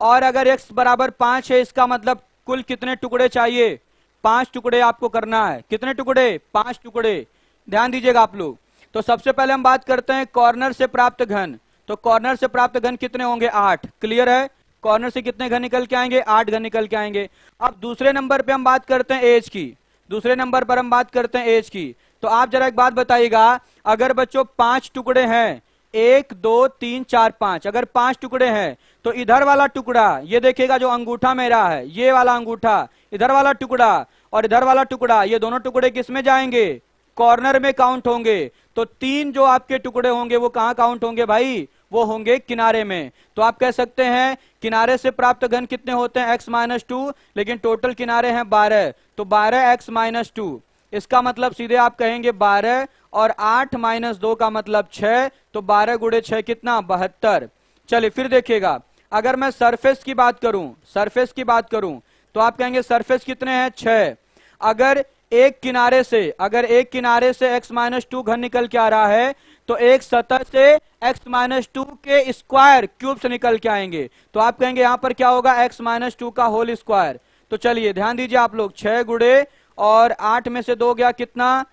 और अगर एक्स बराबर 5 है, इसका मतलब कुल कितने टुकड़े चाहिए? 5 टुकड़े आपको करना है। कितने टुकड़े? 5 टुकड़े। ध्यान दीजिएगा आप लोग। तो सबसे पहले हम बात करते हैं कॉर्नर से प्राप्त घन। तो कॉर्नर से प्राप्त घन कितने होंगे? 8। क्लियर है? कॉर्नर से कितने घन निकल के आएंगे? 8 घन निकल के आएंगे। अब दूसरे नंबर पे हम बात करते हैं एज की। दूसरे नंबर पर हम बात करते हैं एज की। तो आप जरा एक बात बताइएगा, अगर बच्चों 5 टुकड़े हैं, 1 2 3 4 5, अगर 5 टुकड़े हैं तो इधर वाला टुकड़ा, ये देखिएगा जो अंगूठा मेरा है, ये वाला अंगूठा, इधर वाला टुकड़ा और इधर वाला टुकड़ा, ये दोनों टुकड़े किस में जाएंगे? कॉर्नर में काउंट होंगे। तो 3 जो आपके टुकड़े होंगे वो कहां काउंट होंगे भाई? वो होंगे किनारे में। तो आप कह सकते हैं किनारे से प्राप्त घन कितने होते हैं? x माइनस 2, लेकिन टोटल किनारे हैं 12, तो 12 x माइनस 2। इसका मतलब सीधे आप कहेंगे 12, और 8 माइनस 2 का मतलब 6, तो 12 गुणे 6 कितना? 72। चलिए फिर देखिएगा, अगर मैं सरफेस की बात करूं, सरफेस की बात करूं, तो आप कहेंगे सरफेस कितने हैं? 6। अगर एक किनारे से, अगर एक किनारे से x माइनस 2 घन निकल के आ रहा है, तो एक सतह से x माइनस 2 के स्क्वायर क्यूब से निकल के आएंगे। तो आप कहेंगे यहां पर क्या होगा? x माइनस 2 का होल स्क्वायर। तो चलिए ध्यान दीजिए आप लोग, 6 गुणे और 8 में से 2 गया कितना?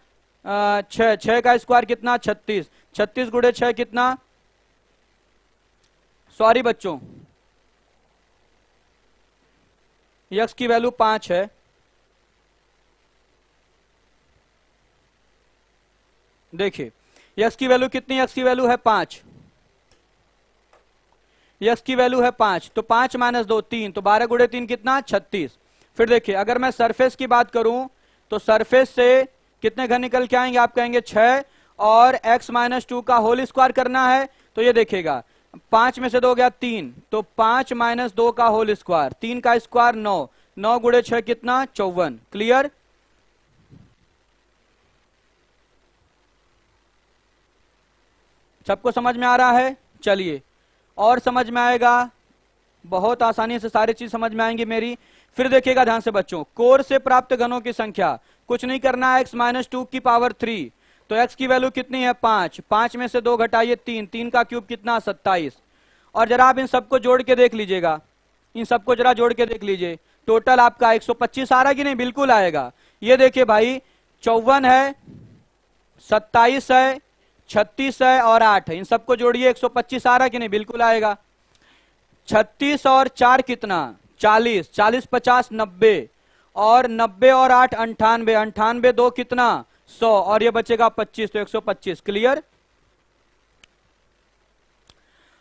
6। 6 का स्क्वायर कितना? 36। 36 गुणे 6 कितना? सॉरी बच्चों, x की वैल्यू 5 है। देखिए x की वैल्यू कितनी, x की वैल्यू है 5, x की वैल्यू है 5, तो 5 माइनस 2 3, तो 12 गुणे 3 कितना 36। फिर देखिए अगर मैं सरफेस की बात करूं तो सरफेस से कितने घन निकल के आएंगे, आप कहेंगे 6, और x माइनस 2 का होल स्क्वायर करना है, तो ये देखिएगा 5 में से 2 गया 3, तो 5 माइनस 2 का होल स्क्वायर, 3 का स्क्वायर 9, 9 गुणे 6 कितना 54। क्लियर? सबको समझ में आ रहा है? चलिए और समझ में आएगा, बहुत आसानी से सारी चीज समझ में आएंगी मेरी। फिर देखिएगा ध्यान से बच्चों, कोर से प्राप्त घनों की संख्या, कुछ नहीं करना है, x माइनस 2 की पावर 3, तो x की वैल्यू कितनी है 5, 5 में से 2 घटाइए 3, 3 का क्यूब कितना 27। और जरा आप इन सबको जोड़ के देख लीजिएगा, इन सबको जरा जोड़ के देख लीजिए, टोटल आपका 125 आ रहा कि नहीं? बिल्कुल आएगा। ये देखिए भाई 54 है, 27 है, 36 है और 8 है, इन सबको जोड़िए 125 आ रहा कि नहीं? बिल्कुल आएगा। 36 और 4 कितना 40, 40 50 90, और 90 और 8 98, 98 2 कितना 100, और ये बचेगा 25, तो 125। क्लियर?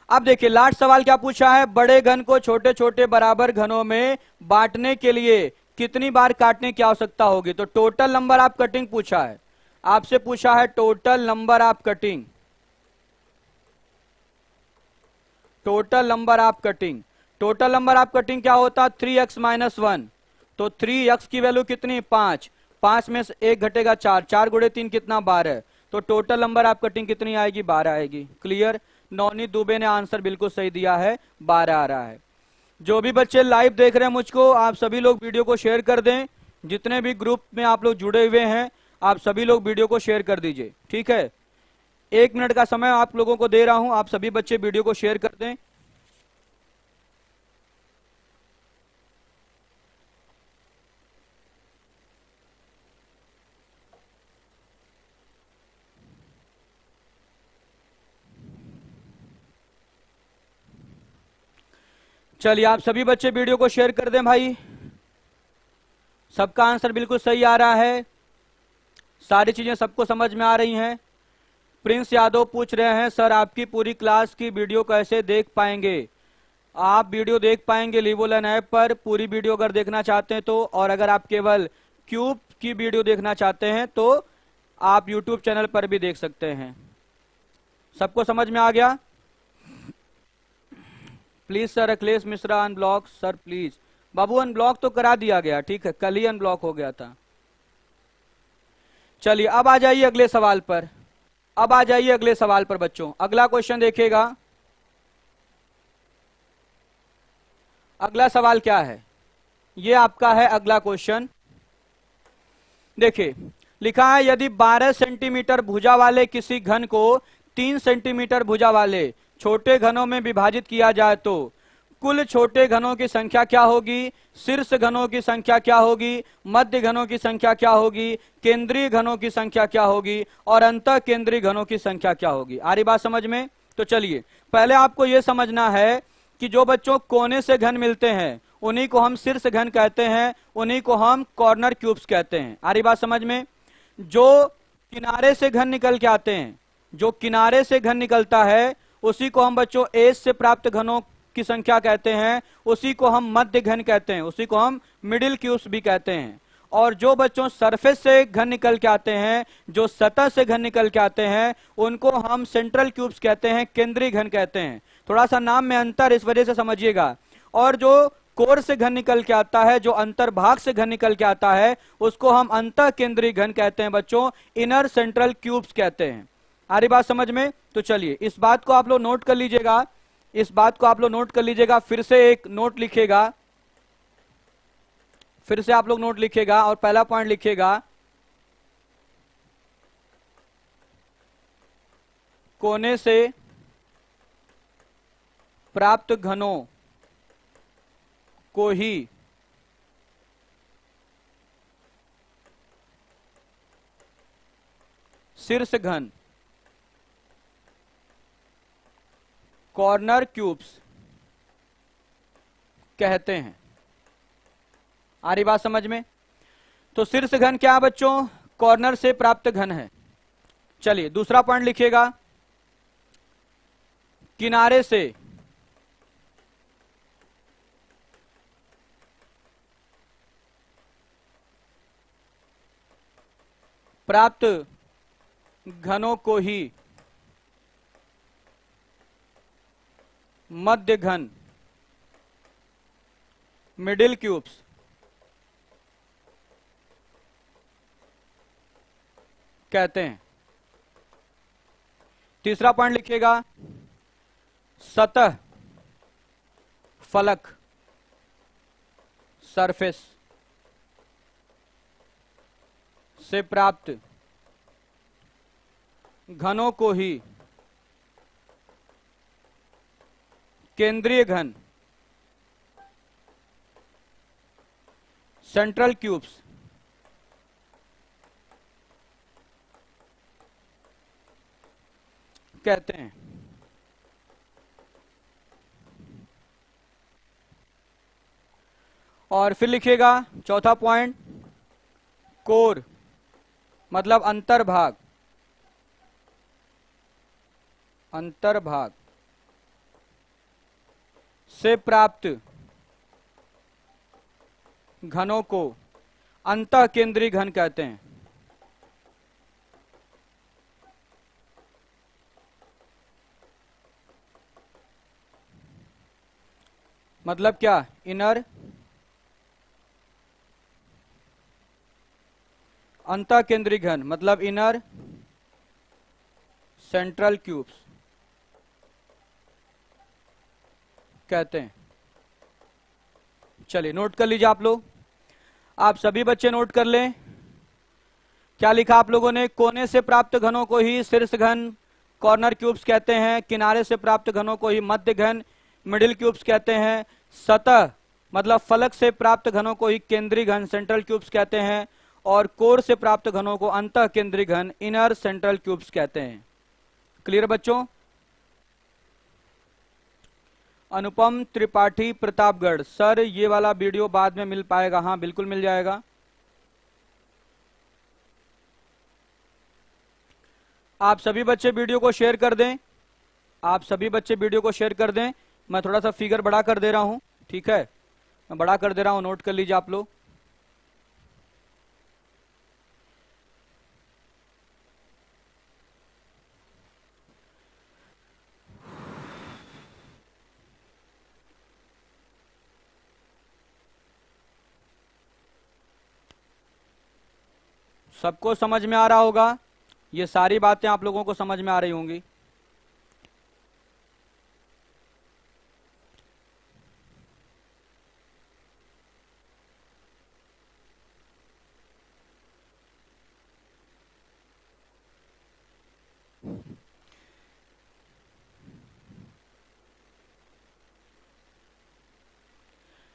अब देखिए लास्ट सवाल क्या पूछा है, बड़े घन को छोटे छोटे बराबर घनों में बांटने के लिए कितनी बार काटने की आवश्यकता होगी? तो टोटल नंबर ऑफ कटिंग पूछा है, आपसे पूछा है total number of cutting, total number of cutting. Total number of cutting क्या होता है 3x माइनस 1, तो 3x की वैल्यू कितनी 5, 5 में से 1 घटेगा 4, 4 गुणे 3 कितना 12, तो टोटल नंबर ऑफ कटिंग कितनी आएगी 12 आएगी। क्लियर? नवनीत दुबे ने आंसर बिल्कुल सही दिया है, 12 आ रहा है। जो भी बच्चे लाइव देख रहे हैं मुझको, आप सभी लोग वीडियो को शेयर कर दें, जितने भी ग्रुप में आप लोग जुड़े हुए हैं आप सभी लोग वीडियो को शेयर कर दीजिए, ठीक है? 1 मिनट का समय आप लोगों को दे रहा हूं, आप सभी बच्चे वीडियो को शेयर कर दें। चलिए आप सभी बच्चे वीडियो को शेयर कर दें भाई, सबका आंसर बिल्कुल सही आ रहा है, सारी चीजें सबको समझ में आ रही हैं। प्रिंस यादव पूछ रहे हैं सर आपकी पूरी क्लास की वीडियो कैसे देख पाएंगे? आप वीडियो देख पाएंगे लिवोलन ऐप पर, पूरी वीडियो अगर देखना चाहते हैं तो, और अगर आप केवल क्यूब की वीडियो देखना चाहते हैं तो आप यूट्यूब चैनल पर भी देख सकते हैं। सबको समझ में आ गया? Please sir Akhilesh Mishra unblock sir please. Babu unblock तो करा दिया गया, ठीक है, कल ही अनब्लॉक हो गया था। चलिए अब आ जाइए अगले सवाल पर, अब आ जाइए अगले सवाल पर बच्चों। अगला क्वेश्चन देखिएगा, अगला सवाल क्या है, ये आपका है अगला क्वेश्चन। देखिए लिखा है यदि 12 सेंटीमीटर भुजा वाले किसी घन को 3 सेंटीमीटर भुजा वाले छोटे घनों में विभाजित किया जाए तो कुल छोटे घनों की संख्या क्या होगी, शीर्ष घनों की संख्या क्या होगी, मध्य घनों की संख्या क्या होगी, केंद्रीय घनों की संख्या क्या होगी, और अंत केंद्रीय घनों की संख्या क्या होगी? आ रही बात समझ में? तो चलिए पहले आपको यह समझना है कि जो बच्चों कोने से घन मिलते हैं उन्हीं को हम शीर्ष घन कहते हैं, उन्हीं को हम कॉर्नर क्यूब्स कहते हैं। आ रही बात समझ में? जो किनारे से घन निकल के आते हैं, जो किनारे से घन निकलता है उसी को हम बच्चों एज से प्राप्त घनों की संख्या कहते हैं, उसी को हम मध्य घन कहते हैं, उसी को हम मिडिल क्यूब्स भी कहते हैं। और जो बच्चों सरफेस से घन निकल के आते हैं, जो सतह से घन निकल के आते हैं, उनको हम सेंट्रल क्यूब्स कहते हैं, केंद्रीय घन कहते हैं। थोड़ा सा नाम में अंतर इस वजह से समझिएगा। और जो कोर से घन निकल के आता है, जो अंतर्भाग से घन निकल के आता है, उसको हम अंत केंद्रीय घन कहते हैं बच्चों, इनर सेंट्रल क्यूब्स कहते हैं। आ रही बात समझ में? तो चलिए इस बात को आप लोग नोट कर लीजिएगा, इस बात को आप लोग नोट कर लीजिएगा, फिर से एक नोट लिखेगा, फिर से आप लोग नोट लिखेगा और पहला पॉइंट लिखेगा कोने से प्राप्त घनों को ही शीर्ष घन, कॉर्नर क्यूब्स कहते हैं। आ रही बात समझ में? तो शीर्ष घन क्या है बच्चों? कॉर्नर से प्राप्त घन है। चलिए दूसरा पॉइंट लिखिएगा, किनारे से प्राप्त घनों को ही मध्य घन, मिडिल क्यूब्स कहते हैं। तीसरा पॉइंट लिखिएगा, सतह फलक, सरफेस से प्राप्त घनों को ही केंद्रीय घन, सेंट्रल क्यूब्स कहते हैं। और फिर लिखिएगा चौथा पॉइंट, कोर मतलब अंतर्भाग, अंतर्भाग से प्राप्त घनों को अंतः केंद्रीय घन कहते हैं। मतलब क्या? इनर अंतः केंद्रीय घन मतलब इनर सेंट्रल क्यूब्स कहते हैं। चलिए नोट कर लीजिए आप लोग, आप सभी बच्चे नोट कर लें। क्या लिखा आप लोगों ने? कोने से प्राप्त घनों को ही शीर्ष घन, कॉर्नर क्यूब्स कहते हैं। किनारे से प्राप्त घनों को ही मध्य घन, मिडिल क्यूब्स कहते हैं। सतह मतलब फलक से प्राप्त घनों को ही केंद्रीय घन, सेंट्रल क्यूब्स कहते हैं। और कोर से प्राप्त घनों को अंतः केंद्रीय घन, इनर सेंट्रल क्यूब्स कहते हैं। क्लियर बच्चों? अनुपम त्रिपाठी, प्रतापगढ़। सर ये वाला वीडियो बाद में मिल पाएगा? हाँ बिल्कुल मिल जाएगा। आप सभी बच्चे वीडियो को शेयर कर दें, आप सभी बच्चे वीडियो को शेयर कर दें। मैं थोड़ा सा फिगर बड़ा कर दे रहा हूं, ठीक है? मैं बड़ा कर दे रहा हूं, नोट कर लीजिए आप लोग। सबको समझ में आ रहा होगा, ये सारी बातें आप लोगों को समझ में आ रही होंगी।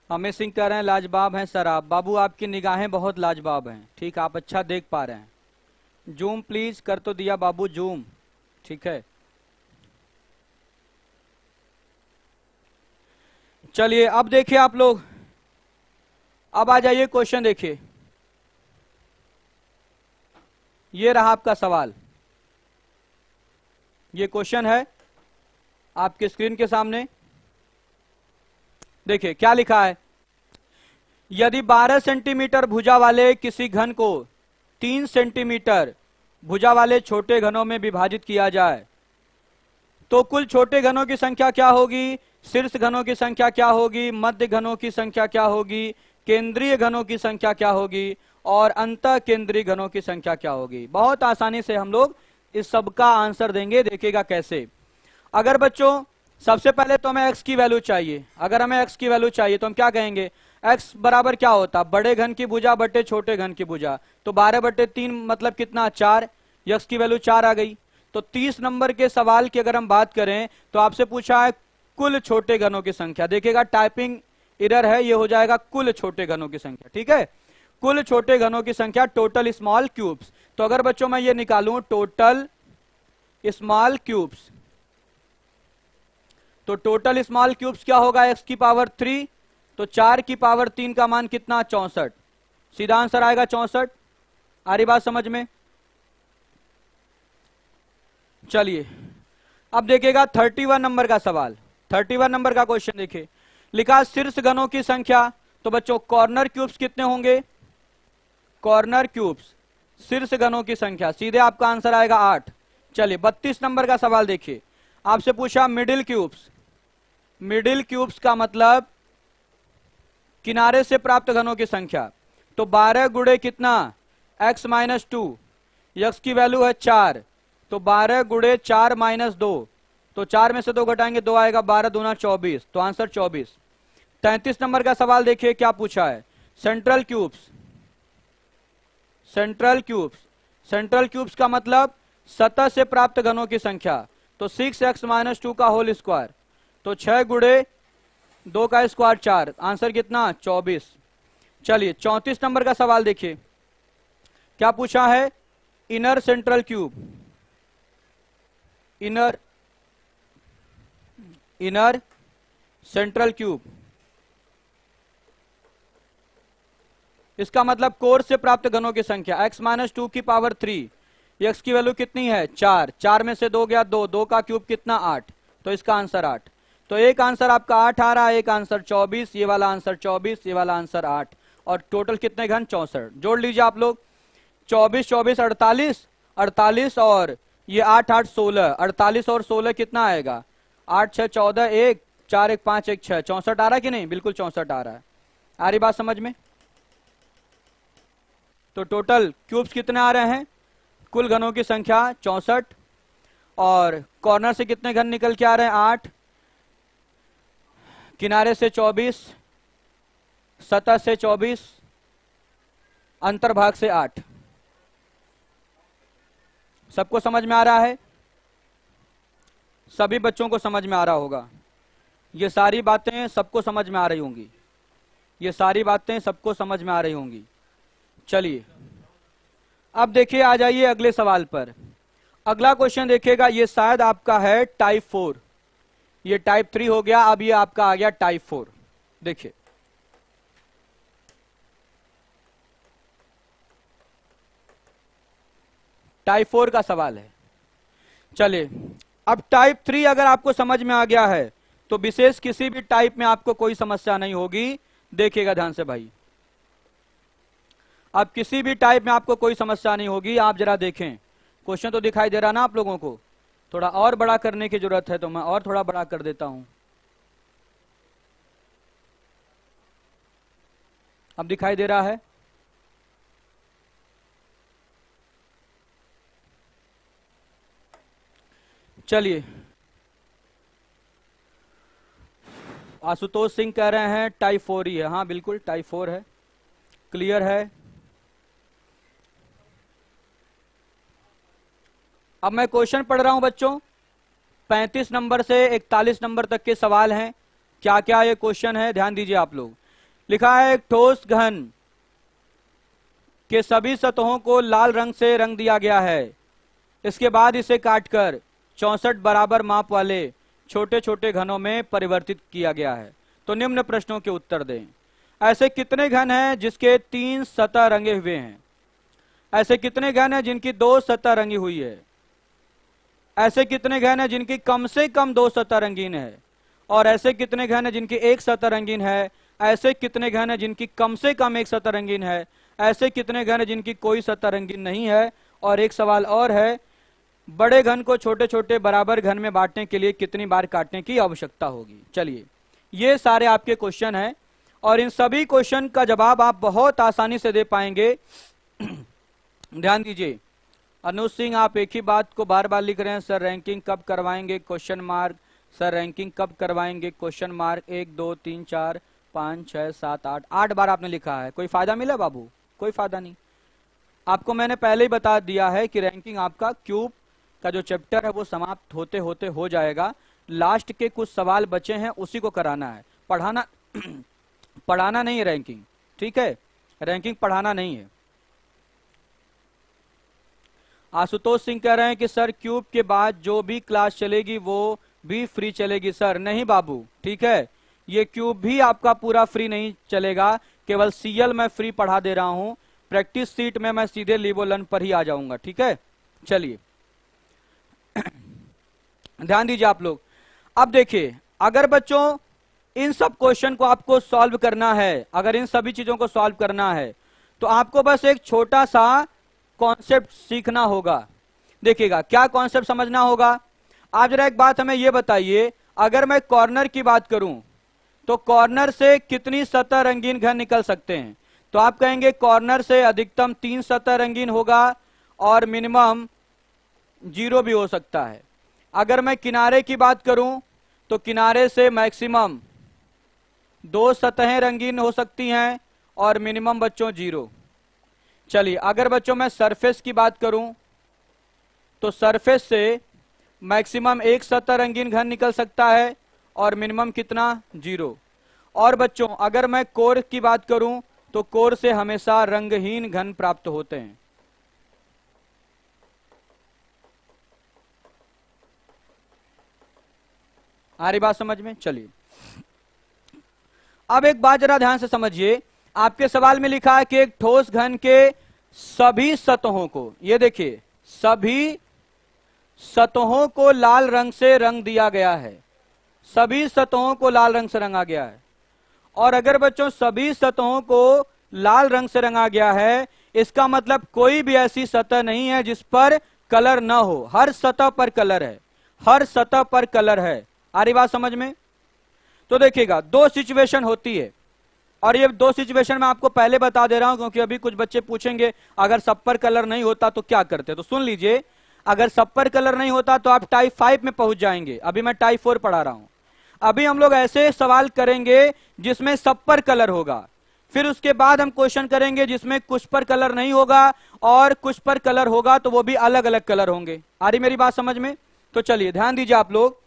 अमित सिंह कह रहे हैं लाजवाब हैं सर आप। बाबू आपकी निगाहें बहुत लाजवाब हैं, ठीक, आप अच्छा देख पा रहे हैं। जूम प्लीज कर तो दिया बाबू, जूम, ठीक है। चलिए अब देखिए आप लोग, अब आ जाइए क्वेश्चन देखिए। ये रहा आपका सवाल, ये क्वेश्चन है आपके स्क्रीन के सामने। देखिए क्या लिखा है, यदि 12 सेंटीमीटर भुजा वाले किसी घन को 3 सेंटीमीटर भुजा वाले छोटे घनों में विभाजित किया जाए तो कुल छोटे घनों की संख्या क्या होगी, शीर्ष घनों की संख्या क्या होगी, मध्य घनों की संख्या क्या होगी, केंद्रीय घनों की संख्या क्या होगी और अंतः केंद्रीय घनों की संख्या क्या होगी। बहुत आसानी से हम लोग इस सब का आंसर देंगे, देखिएगा कैसे। अगर बच्चों सबसे पहले तो हमें x की वैल्यू चाहिए। अगर हमें x की वैल्यू चाहिए तो हम क्या कहेंगे, x बराबर क्या होता, बड़े घन की भुजा बटे छोटे घन की भुजा। तो 12/3 मतलब कितना, 4। x की वैल्यू 4 आ गई। तो 30 नंबर के सवाल की अगर हम बात करें तो आपसे पूछा है कुल छोटे घनों की संख्या। देखिएगा टाइपिंग एरर है, ये हो जाएगा कुल छोटे घनों की संख्या, ठीक है। कुल छोटे घनों की संख्या, टोटल स्मॉल क्यूब्स। तो अगर बच्चों मैं ये निकालूं टोटल स्मॉल क्यूब्स, तो टोटल स्मॉल क्यूब्स क्या होगा x की पावर 3, तो 4 की पावर 3 का मान कितना 64, सीधा आंसर आएगा 64। आ रही बात समझ में? चलिए अब देखिएगा 31 नंबर का सवाल। 31 नंबर का क्वेश्चन देखिए, लिखा शीर्ष घनों की संख्या। तो बच्चों कॉर्नर क्यूब्स कितने होंगे? कॉर्नर क्यूब्स शीर्ष घनों की संख्या, सीधे आपका आंसर आएगा 8। चलिए 32 नंबर का सवाल देखिए, आपसे पूछा मिडिल क्यूब्स। मिडिल क्यूब्स का मतलब किनारे से प्राप्त घनों की संख्या। तो 12 गुणे कितना x माइनस 2, यक्स की वैल्यू है 4, तो 12 गुणे 4 माइनस 2, तो 4 में से 2 घटाएंगे 2 आएगा, 12 दूना 24, तो आंसर 24। 33 नंबर का सवाल देखिए क्या पूछा है, central cubes. Central cubes, central cubes का मतलब सतह से प्राप्त घनों की संख्या। तो 6x माइनस 2 का होल स्क्वायर, तो 6 गुणे 2 का स्क्वायर 4, आंसर कितना 24। चलिए 34 नंबर का सवाल देखिए क्या पूछा है, inner central cube. Inner central cube, इसका मतलब कोर से प्राप्त घनों की संख्या x माइनस 2 की पावर 3, x की वैल्यू कितनी है 4, 4 में से 2 गया 2, 2 का क्यूब कितना 8, तो इसका आंसर 8। तो एक आंसर आपका 8 आ रहा है, एक आंसर 24, ये वाला आंसर 24, ये वाला आंसर 8, और टोटल कितने घन 64। जोड़ लीजिए आप लोग, 24 24 48, 48 और ये 8 8 16, 48 और 16 कितना आएगा 8 6 14, 1 4 1 5 1 6, 64 आ रहा है कि नहीं? बिल्कुल 64 आ रहा है। आ रही बात समझ में? तो टोटल क्यूब्स कितने आ रहे हैं, कुल घनों की संख्या 64, और कॉर्नर से कितने घन निकल के आ रहे हैं 8, किनारे से 24, सतह से 24, अंतर्भाग से 8। सबको समझ में आ रहा है? सभी बच्चों को समझ में आ रहा होगा। ये सारी बातें सबको समझ में आ रही होंगी, ये सारी बातें सबको समझ में आ रही होंगी। चलिए अब देखिए, आ जाइए अगले सवाल पर। अगला क्वेश्चन देखिएगा, ये शायद आपका है टाइप 4, ये टाइप 3 हो गया, अब ये आपका आ गया टाइप 4। देखिए टाइप 4 का सवाल है। चलिए अब टाइप 3 अगर आपको समझ में आ गया है तो विशेष किसी भी टाइप में आपको कोई समस्या नहीं होगी। देखिएगा ध्यान से भाई, अब किसी भी टाइप में आपको कोई समस्या नहीं होगी। आप जरा देखें, क्वेश्चन तो दिखाई दे रहा ना आप लोगों को? थोड़ा और बड़ा करने की जरूरत है तो मैं और थोड़ा बड़ा कर देता हूं। अब दिखाई दे रहा है? चलिए आशुतोष सिंह कह रहे हैं टाइप 4 ही है। हाँ बिल्कुल टाइप 4 है, क्लियर है। अब मैं क्वेश्चन पढ़ रहा हूं बच्चों, 35 नंबर से 41 नंबर तक के सवाल हैं। क्या क्या ये क्वेश्चन है ध्यान दीजिए आप लोग। लिखा है एक ठोस घन के सभी सतहों को लाल रंग से रंग दिया गया है, इसके बाद इसे काटकर 64 बराबर माप वाले छोटे छोटे घनों में परिवर्तित किया गया है। तो निम्न प्रश्नों के उत्तर दें। ऐसे कितने घन हैं जिसके 3 सतह रंगे हुए हैं? ऐसे कितने घन हैं जिनकी 2 सतह रंगी हुई है? ऐसे कितने घन हैं जिनकी कम से कम 2 सतह रंगीन है? और ऐसे कितने घन हैं जिनकी 1 सतह रंगीन है? ऐसे कितने घन हैं जिनकी कम से कम 1 सतह रंगीन है? ऐसे कितने घन हैं जिनकी कोई सतह रंगीन नहीं है? और एक सवाल और है, बड़े घन को छोटे छोटे बराबर घन में बांटने के लिए कितनी बार काटने की आवश्यकता होगी? चलिए ये सारे आपके क्वेश्चन हैं और इन सभी क्वेश्चन का जवाब आप बहुत आसानी से दे पाएंगे। ध्यान दीजिए, अनुज सिंह आप एक ही बात को बार बार लिख रहे हैं, सर रैंकिंग कब करवाएंगे क्वेश्चन मार्क, सर रैंकिंग कब करवाएंगे क्वेश्चन मार्क। 1 2 3 4 5 6 7 8 8 बार आपने लिखा है। कोई फायदा मिला बाबू? कोई फायदा नहीं। आपको मैंने पहले ही बता दिया है कि रैंकिंग आपका क्यूब का जो चैप्टर है वो समाप्त होते होते हो जाएगा। लास्ट के कुछ सवाल बचे हैं उसी को कराना है, पढ़ाना पढ़ाना नहीं है रैंकिंग, ठीक है? रैंकिंग पढ़ाना नहीं है। आशुतोष सिंह कह रहे हैं कि सर क्यूब के बाद जो भी क्लास चलेगी वो भी फ्री चलेगी सर? नहीं बाबू, ठीक है, ये क्यूब भी आपका पूरा फ्री नहीं चलेगा, केवल सीएल मैं फ्री पढ़ा दे रहा हूं, प्रैक्टिस सीट में मैं सीधे लिबोलन पर ही आ जाऊंगा, ठीक है। चलिए ध्यान दीजिए आप लोग। अब देखिए, अगर बच्चों इन सब क्वेश्चन को आपको सॉल्व करना है, अगर इन सभी चीजों को सॉल्व करना है, तो आपको बस एक छोटा सा कॉन्सेप्ट सीखना होगा। देखिएगा, क्या कॉन्सेप्ट समझना होगा। आप जरा एक बात हमें यह बताइए, अगर मैं कॉर्नर की बात करूं तो कॉर्नर से कितनी सतह रंगीन घन निकल सकते हैं? तो आप कहेंगे कॉर्नर से अधिकतम 3 सतह रंगीन होगा और मिनिमम 0 भी हो सकता है। अगर मैं किनारे की बात करूं तो किनारे से मैक्सिमम 2 सतहें रंगीन हो सकती हैं और मिनिमम बच्चों 0। चलिए, अगर बच्चों मैं सरफेस की बात करूं तो सरफेस से मैक्सिमम 1 सतह रंगीन घन निकल सकता है और मिनिमम कितना? 0। और बच्चों अगर मैं कोर की बात करूं तो कोर से हमेशा रंगहीन घन प्राप्त होते हैं। आ रही बात समझ में? चलिए, अब एक बात जरा ध्यान से समझिए। आपके सवाल में लिखा है कि एक ठोस घन के सभी सतहों को, ये देखिए, सभी सतहों को लाल रंग से रंग दिया गया है। सभी सतहों को लाल रंग से रंगा गया है। और अगर बच्चों सभी सतहों को लाल रंग से रंगा गया है, इसका मतलब कोई भी ऐसी सतह नहीं है जिस पर कलर ना हो। हर सतह पर कलर है, हर सतह पर कलर है। आ रही बात समझ में? तो देखिएगा, 2 सिचुएशन होती है, और ये 2 सिचुएशन मैं आपको पहले बता दे रहा हूं क्योंकि अभी कुछ बच्चे पूछेंगे अगर सब पर कलर नहीं होता तो क्या करते। तो सुन लीजिए, अगर सब पर कलर नहीं होता तो आप टाइप 5 में पहुंच जाएंगे, अभी मैं टाइप 4 पढ़ा रहा हूं। अभी हम लोग ऐसे सवाल करेंगे जिसमें सब पर कलर होगा, फिर उसके बाद हम क्वेश्चन करेंगे जिसमें कुछ पर कलर नहीं होगा और कुछ पर कलर होगा तो वो भी अलग अलग कलर होंगे। आ रही मेरी बात समझ में? तो चलिए ध्यान दीजिए आप लोग,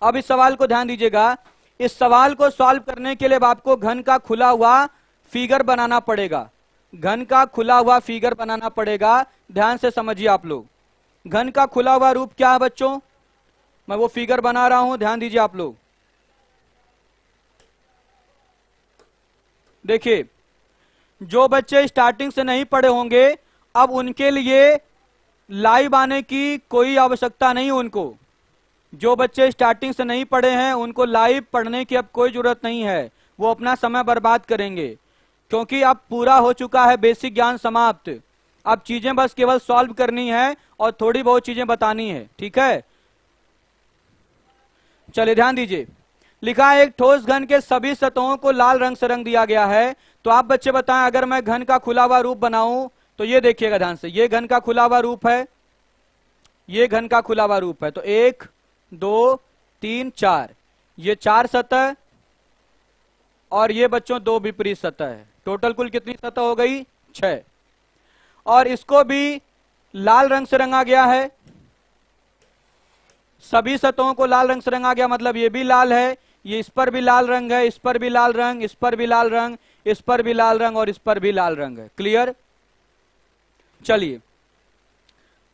अब इस सवाल को ध्यान दीजिएगा। इस सवाल को सॉल्व करने के लिए आपको घन का खुला हुआ फिगर बनाना पड़ेगा। घन का खुला हुआ फिगर बनाना पड़ेगा। ध्यान से समझिए आप लोग, घन का खुला हुआ रूप क्या है बच्चों? मैं वो फिगर बना रहा हूं, ध्यान दीजिए आप लोग। देखिए, जो बच्चे स्टार्टिंग से नहीं पढ़े होंगे, अब उनके लिए लाइव आने की कोई आवश्यकता नहीं। उनको, जो बच्चे स्टार्टिंग से नहीं पढ़े हैं, उनको लाइव पढ़ने की अब कोई जरूरत नहीं है। वो अपना समय बर्बाद करेंगे क्योंकि अब पूरा हो चुका है बेसिक ज्ञान समाप्त। अब चीजें बस केवल सॉल्व करनी है और थोड़ी बहुत चीजें बतानी है, ठीक है। चलिए ध्यान दीजिए, लिखा है एक ठोस घन के सभी सतहों को लाल रंग से रंग दिया गया है। तो आप बच्चे बताएं, अगर मैं घन का खुला हुआ रूप बनाऊं तो ये देखिएगा ध्यान से, ये घन का खुला हुआ रूप है, ये घन का खुला हुआ रूप है। तो 1 2 3 4, ये 4 सतह और ये बच्चों 2 विपरीत सतह है। टोटल कुल कितनी सतह हो गई? 6। और इसको भी लाल रंग से रंगा गया है। सभी सतहों को लाल रंग से रंगा गया, मतलब ये भी लाल है, ये इस पर भी लाल रंग है, इस पर भी लाल रंग, इस पर भी लाल रंग, इस पर भी लाल रंग और इस पर भी लाल रंग है। क्लियर? चलिए,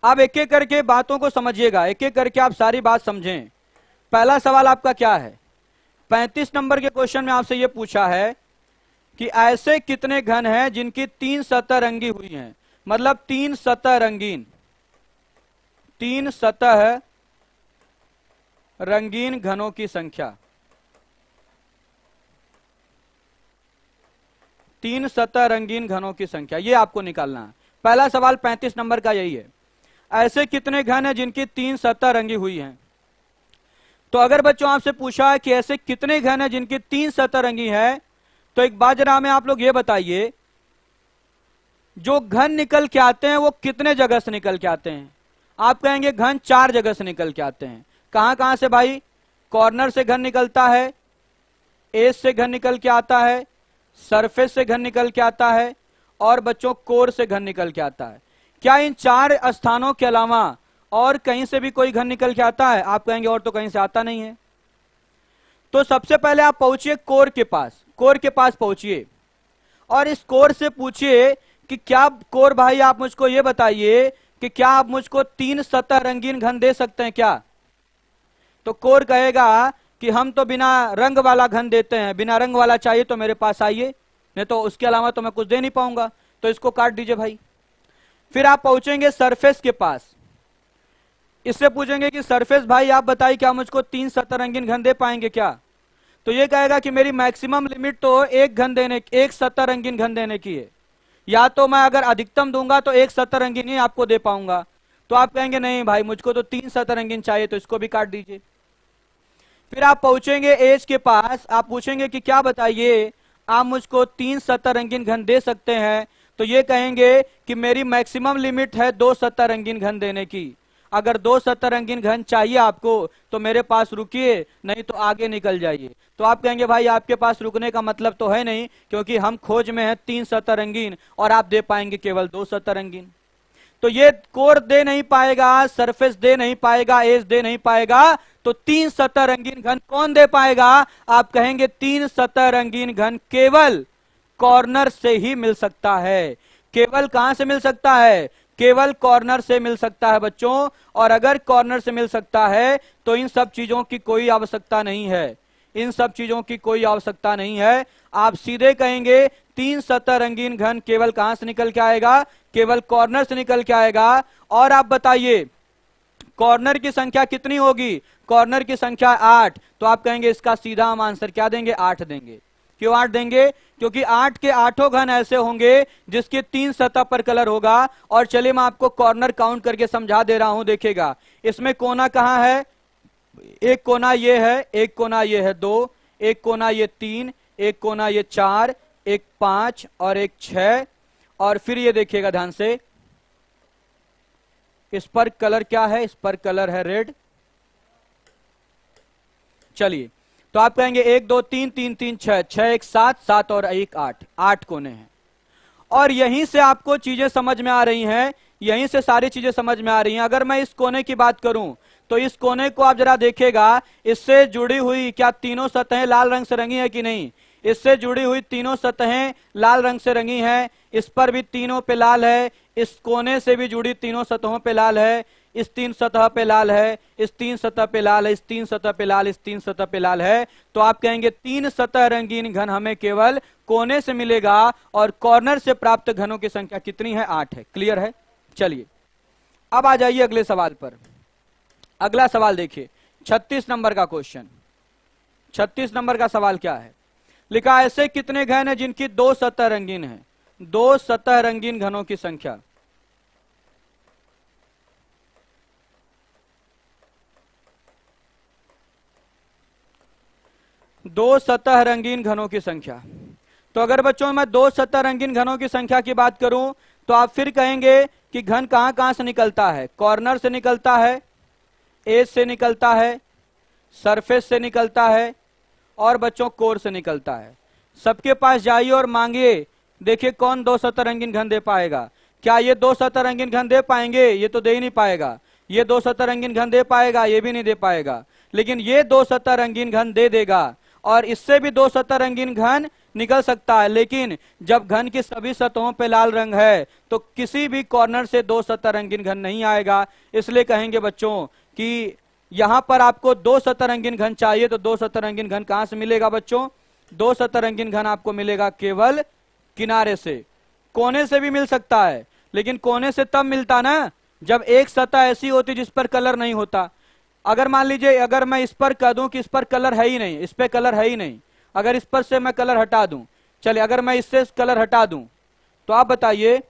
अब एक एक करके बातों को समझिएगा, एक एक करके आप सारी बात समझें। पहला सवाल आपका क्या है? 35 नंबर के क्वेश्चन में आपसे यह पूछा है कि ऐसे कितने घन हैं जिनकी 3 सतह रंगी हुई हैं, मतलब 3 सतह रंगीन, 3 सतह रंगीन घनों की संख्या, 3 सतह रंगीन घनों की संख्या, ये आपको निकालना है। पहला सवाल 35 नंबर का यही है, ऐसे कितने घन हैं जिनकी 3 सतह रंगी हुई हैं। तो अगर बच्चों आपसे पूछा है कि ऐसे कितने घन हैं जिनकी 3 सतह रंगी है, तो एक बात जरा हमें आप लोग ये बताइए, जो घन निकल के आते हैं वो कितने जगह से निकल के आते हैं? आप कहेंगे घन 4 जगह से निकल के आते हैं। कहां कहां से भाई? कॉर्नर से घन निकलता है, एज से घन निकल के आता है, सरफेस से घन निकल के आता है और बच्चों कोर से घन निकल के आता है। क्या इन 4 स्थानों के अलावा और कहीं से भी कोई घन निकल के आता है? आप कहेंगे और तो कहीं से आता नहीं है। तो सबसे पहले आप पहुंचिए कोर के पास, कोर के पास पहुंचिए और इस कोर से पूछिए कि क्या कोर भाई आप मुझको ये बताइए कि क्या आप मुझको 3 सतह रंगीन घन दे सकते हैं क्या? तो कोर कहेगा कि हम तो बिना रंग वाला घन देते हैं, बिना रंग वाला चाहिए तो मेरे पास आइए, नहीं तो उसके अलावा तो मैं कुछ दे नहीं पाऊंगा, तो इसको काट दीजिए भाई। फिर आप पहुंचेंगे सरफेस के पास, इससे पूछेंगे कि सरफेस भाई आप बताइए क्या मुझको 3 सतरंगीन घन दे पाएंगे क्या? तो ये कहेगा कि मेरी मैक्सिमम लिमिट तो एक सतरंगीन घन देने की है, या तो मैं अगर अधिकतम दूंगा तो एक सतरंगीन ही आपको दे पाऊंगा। तो आप कहेंगे नहीं भाई मुझको तो 3 सतरंगीन चाहिए, तो इसको भी काट दीजिए। फिर आप पहुंचेंगे एज के पास, आप पूछेंगे कि क्या बताइए आप मुझको 3 सतरंगीन घन दे सकते हैं? तो ये कहेंगे कि मेरी मैक्सिमम लिमिट है 2 सतरंगीन घन देने की, अगर 2 सतरंगीन घन चाहिए आपको तो मेरे पास रुकिए, नहीं तो आगे निकल जाइए। तो आप कहेंगे भाई आपके पास रुकने का मतलब तो है नहीं, क्योंकि हम खोज में हैं 3 सतरंगीन और आप दे पाएंगे केवल 2 सतरंगीन। तो ये कोर दे नहीं पाएगा, सरफेस दे नहीं पाएगा, एज दे नहीं पाएगा, तो 3 सतरंगीन घन कौन दे पाएगा? आप कहेंगे 3 सतरंगीन घन केवल कॉर्नर से ही मिल सकता है। केवल कहां से मिल सकता है? केवल कॉर्नर से मिल सकता है बच्चों। और अगर कॉर्नर से मिल सकता है तो इन सब चीजों की कोई आवश्यकता नहीं है, इन सब चीजों की कोई आवश्यकता नहीं है। आप सीधे कहेंगे 3 सतरंगीन घन केवल कहां से निकल के आएगा? केवल कॉर्नर से निकल के आएगा। और आप बताइए कॉर्नर की संख्या कितनी होगी? कॉर्नर की संख्या 8। तो आप कहेंगे इसका सीधा हम आंसर क्या देंगे? 8 देंगे। क्यों 8 देंगे? क्योंकि 8 के 8 घन ऐसे होंगे जिसके 3 सतह पर कलर होगा। और चलिए मैं आपको कॉर्नर काउंट करके समझा दे रहा हूं, देखिएगा। इसमें कोना कहां है? एक कोना ये है, एक कोना ये है 2, एक कोना ये 3, एक कोना ये 4, एक 5 और एक 6। और फिर ये देखिएगा ध्यान से, इस पर कलर क्या है? इस पर कलर है रेड। चलिए तो आप कहेंगे 1 2 3 3 3 6, 6 1 7, 7 और 1 8, 8 कोने हैं। और यहीं से आपको चीजें समझ में आ रही हैं, यहीं से सारी चीजें समझ में आ रही हैं। अगर मैं इस कोने की बात करूं तो इस कोने को आप जरा देखिएगा, इससे जुड़ी हुई क्या तीनों सतहें लाल रंग से रंगी है कि नहीं? इससे जुड़ी हुई तीनों सतहें लाल रंग से रंगी हैं। इस पर भी तीनों पे लाल है, इस कोने से भी जुड़ी तीनों सतहों पे लाल है, इस 3 सतह पे लाल है, इस 3 सतह पे लाल है, इस 3 सतह पे लाल, इस 3 सतह पे लाल है। तो आप कहेंगे 3 सतह रंगीन घन हमें केवल कोने से मिलेगा। और कॉर्नर से प्राप्त घनों की संख्या कितनी है? 8 है। क्लियर है? चलिए अब आ जाइए अगले सवाल पर। अगला सवाल देखिए, 36 नंबर का क्वेश्चन। 36 नंबर का सवाल क्या है? लिखा ऐसे कितने घन है जिनकी 2 सतह रंगीन है? 2 सतह रंगीन घनों की संख्या। दो सतह रंगीन घनों की संख्या। तो अगर बच्चों मैं 2 सतह रंगीन घनों की संख्या की बात करूं तो आप फिर कहेंगे कि घन कहां कहां से निकलता है? कॉर्नर से निकलता है, एज से निकलता है, सरफेस से निकलता है और बच्चों कोर से निकलता है। सबके पास जाइए और मांगिए, देखिए कौन 2 सतह रंगीन घन दे पाएगा। क्या ये 2 सतह रंगीन घन दे पाएंगे? ये तो दे ही नहीं पाएगा। ये 2 सतह रंगीन घन दे पाएगा? ये भी नहीं दे पाएगा। लेकिन ये 2 सतह रंगीन घन दे देगा, और इससे भी 2 सतह रंगीन घन निकल सकता है। लेकिन जब घन की सभी सतहों पे लाल रंग है तो किसी भी कॉर्नर से 2 सतह रंगीन घन नहीं आएगा। इसलिए कहेंगे बच्चों कि यहां पर आपको 2 सतह रंगीन घन चाहिए, तो 2 सतह रंगीन घन कहां से मिलेगा बच्चों? 2 सतह रंगीन घन आपको मिलेगा केवल किनारे से। कोने से भी मिल सकता है, लेकिन कोने से तब मिलता ना जब एक सतह ऐसी होती जिस पर कलर नहीं होता। अगर मान लीजिए अगर मैं इस पर कह दूं कि इस पर कलर है ही नहीं, इस पे कलर है ही नहीं, अगर इस पर से मैं कलर हटा दूं, चलिए अगर मैं इससे कलर हटा दूं तो आप बताइए,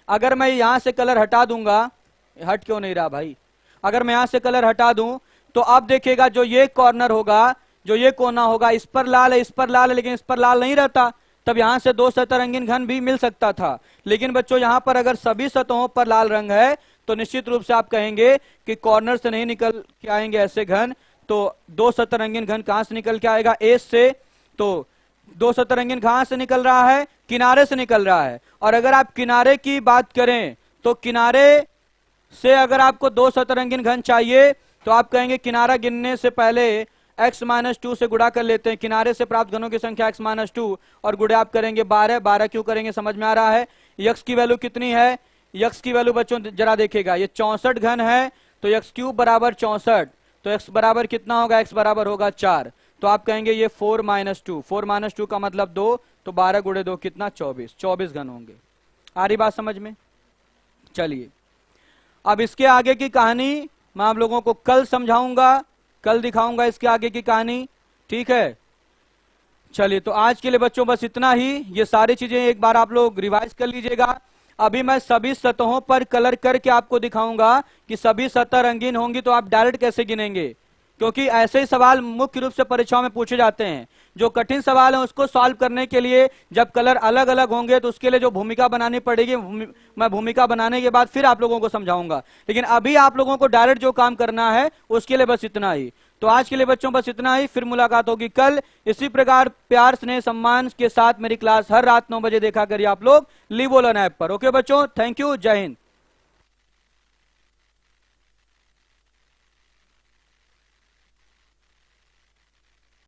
अगर मैं यहां से कलर हटा दूंगा, हट क्यों नहीं रहा भाई? अगर मैं यहां से कलर हटा दूं तो आप देखिएगा जो ये कॉर्नर होगा, जो ये कोना होगा, इस पर लाल है, इस पर लाल है, लेकिन इस पर लाल नहीं रहता। तब यहां से 2 सतह रंगीन घन भी मिल सकता था। लेकिन बच्चों यहां पर अगर सभी सतहों पर लाल रंग है तो निश्चित रूप से आप कहेंगे कि कॉर्नर से नहीं निकल के आएंगे ऐसे घन। तो 2 सतह रंगीन घन कहां से निकल के आएगा? एज से। तो 2 सतह रंगीन कहां से निकल रहा है? किनारे से निकल रहा है। और अगर आप किनारे की बात करें तो किनारे से अगर आपको 2 सतह रंगीन घन चाहिए तो आप कहेंगे किनारा गिनने से पहले x-2 से गुणा कर लेते हैं। किनारे से प्राप्त घनों की संख्या x-2 और गुणे आप करेंगे 12। 12 क्यों करेंगे समझ में आ रहा है। x की वैल्यू कितनी है? x की वैल्यू बच्चों जरा देखिएगा, ये 64 घन है, तो x³ बराबर 64। तो x बराबर कितना होगा, x बराबर होगा 4। तो आप कहेंगे ये 4 - 2, 4 - 2 का मतलब 2, तो 12 × 2 कितना, 24, 24 घन होंगे। आ रही बात समझ में? चलिए अब इसके आगे की कहानी मैं आप लोगों को कल समझाऊंगा, कल दिखाऊंगा इसके आगे की कहानी, ठीक है। चलिए तो आज के लिए बच्चों बस इतना ही। ये सारी चीजें एक बार आप लोग रिवाइज कर लीजिएगा। अभी मैं सभी सतहों पर कलर करके आपको दिखाऊंगा कि सभी सतह रंगीन होंगी तो आप डायरेक्ट कैसे गिनेंगे, क्योंकि ऐसे ही सवाल मुख्य रूप से परीक्षाओं में पूछे जाते हैं। जो कठिन सवाल है उसको सॉल्व करने के लिए जब कलर अलग अलग होंगे तो उसके लिए जो भूमिका बनानी पड़ेगी, मैं भूमिका बनाने के बाद फिर आप लोगों को समझाऊंगा। लेकिन अभी आप लोगों को डायरेक्ट जो काम करना है उसके लिए बस इतना ही। तो आज के लिए बच्चों बस इतना ही, फिर मुलाकात होगी कल। इसी प्रकार प्यार स्नेह सम्मान के साथ मेरी क्लास हर रात 9 बजे देखा करिए आप लोग लिवोलन ऐप पर। ओके बच्चों, थैंक यू, जय हिंद।